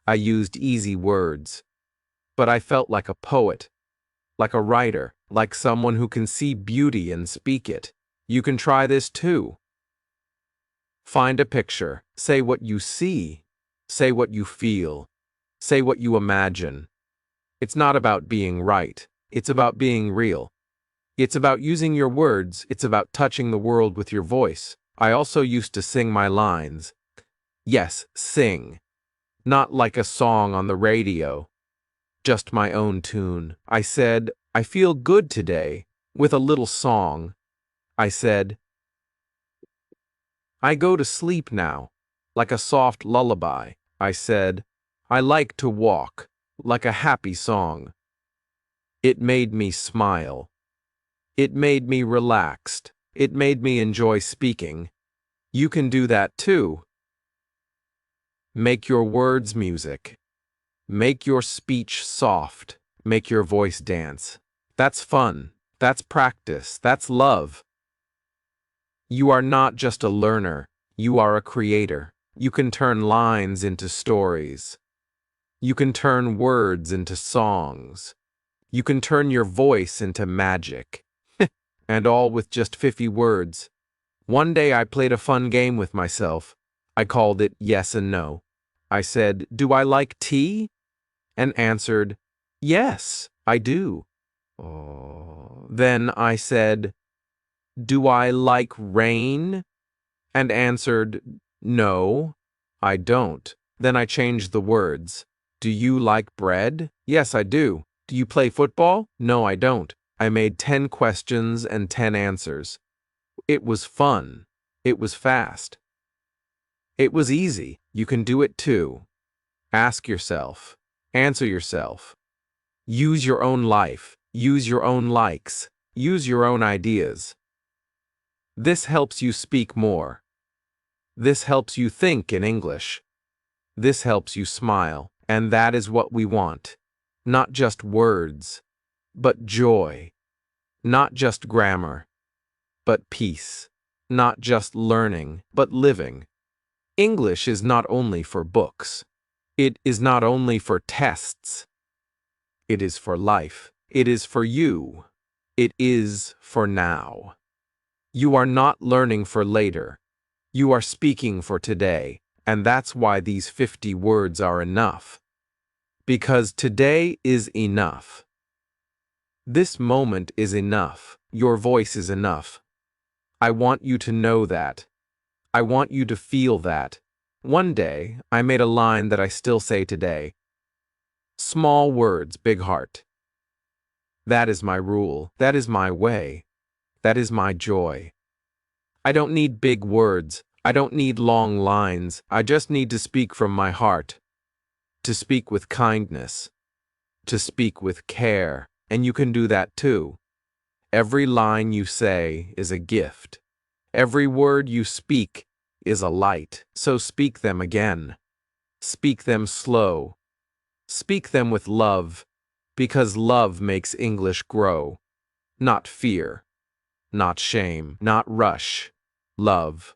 I used easy words. But I felt like a poet, like a writer, like someone who can see beauty and speak it. You can try this too. Find a picture. Say what you see. Say what you feel. Say what you imagine. It's not about being right. It's about being real. It's about using your words. It's about touching the world with your voice. I also used to sing my lines. Yes, sing. Not like a song on the radio. Just my own tune. I said, "I feel good today," with a little song. I said, "I go to sleep now," like a soft lullaby. I said, "I like to walk," like a happy song. It made me smile. It made me relaxed. It made me enjoy speaking. You can do that too. Make your words music. Make your speech soft. Make your voice dance. That's fun. That's practice. That's love. You are not just a learner. You are a creator. You can turn lines into stories. You can turn words into songs. You can turn your voice into magic. And all with just 50 words. One day I played a fun game with myself. I called it Yes and No. I said, "Do I like tea?" And answered, "Yes, I do." Then I said, "Do I like rain?" And answered, "No, I don't." Then I changed the words. "Do you like bread?" "Yes, I do." "Do you play football?" "No, I don't." I made 10 questions and 10 answers. It was fun. It was fast. It was easy. You can do it too. Ask yourself. Answer yourself. Use your own life. Use your own likes. Use your own ideas. This helps you speak more. This helps you think in English. This helps you smile. And that is what we want. Not just words, but joy. Not just grammar, but peace. Not just learning, but living. English is not only for books. It is not only for tests. It is for life. It is for you. It is for now. You are not learning for later. You are speaking for today, and that's why these 50 words are enough. Because today is enough. This moment is enough. Your voice is enough. I want you to know that. I want you to feel that. One day, I made a line that I still say today. Small words, big heart. That is my rule. That is my way. That is my joy. I don't need big words. I don't need long lines. I just need to speak from my heart. To speak with kindness. To speak with care. And you can do that too. Every line you say is a gift. Every word you speak is a light. So speak them again. Speak them slow. Speak them with love, because love makes English grow. Not fear, not shame, not rush. Love.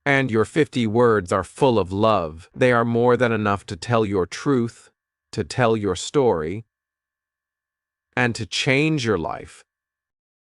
And your 50 words are full of love. They are more than enough to tell your truth, to tell your story, and to change your life.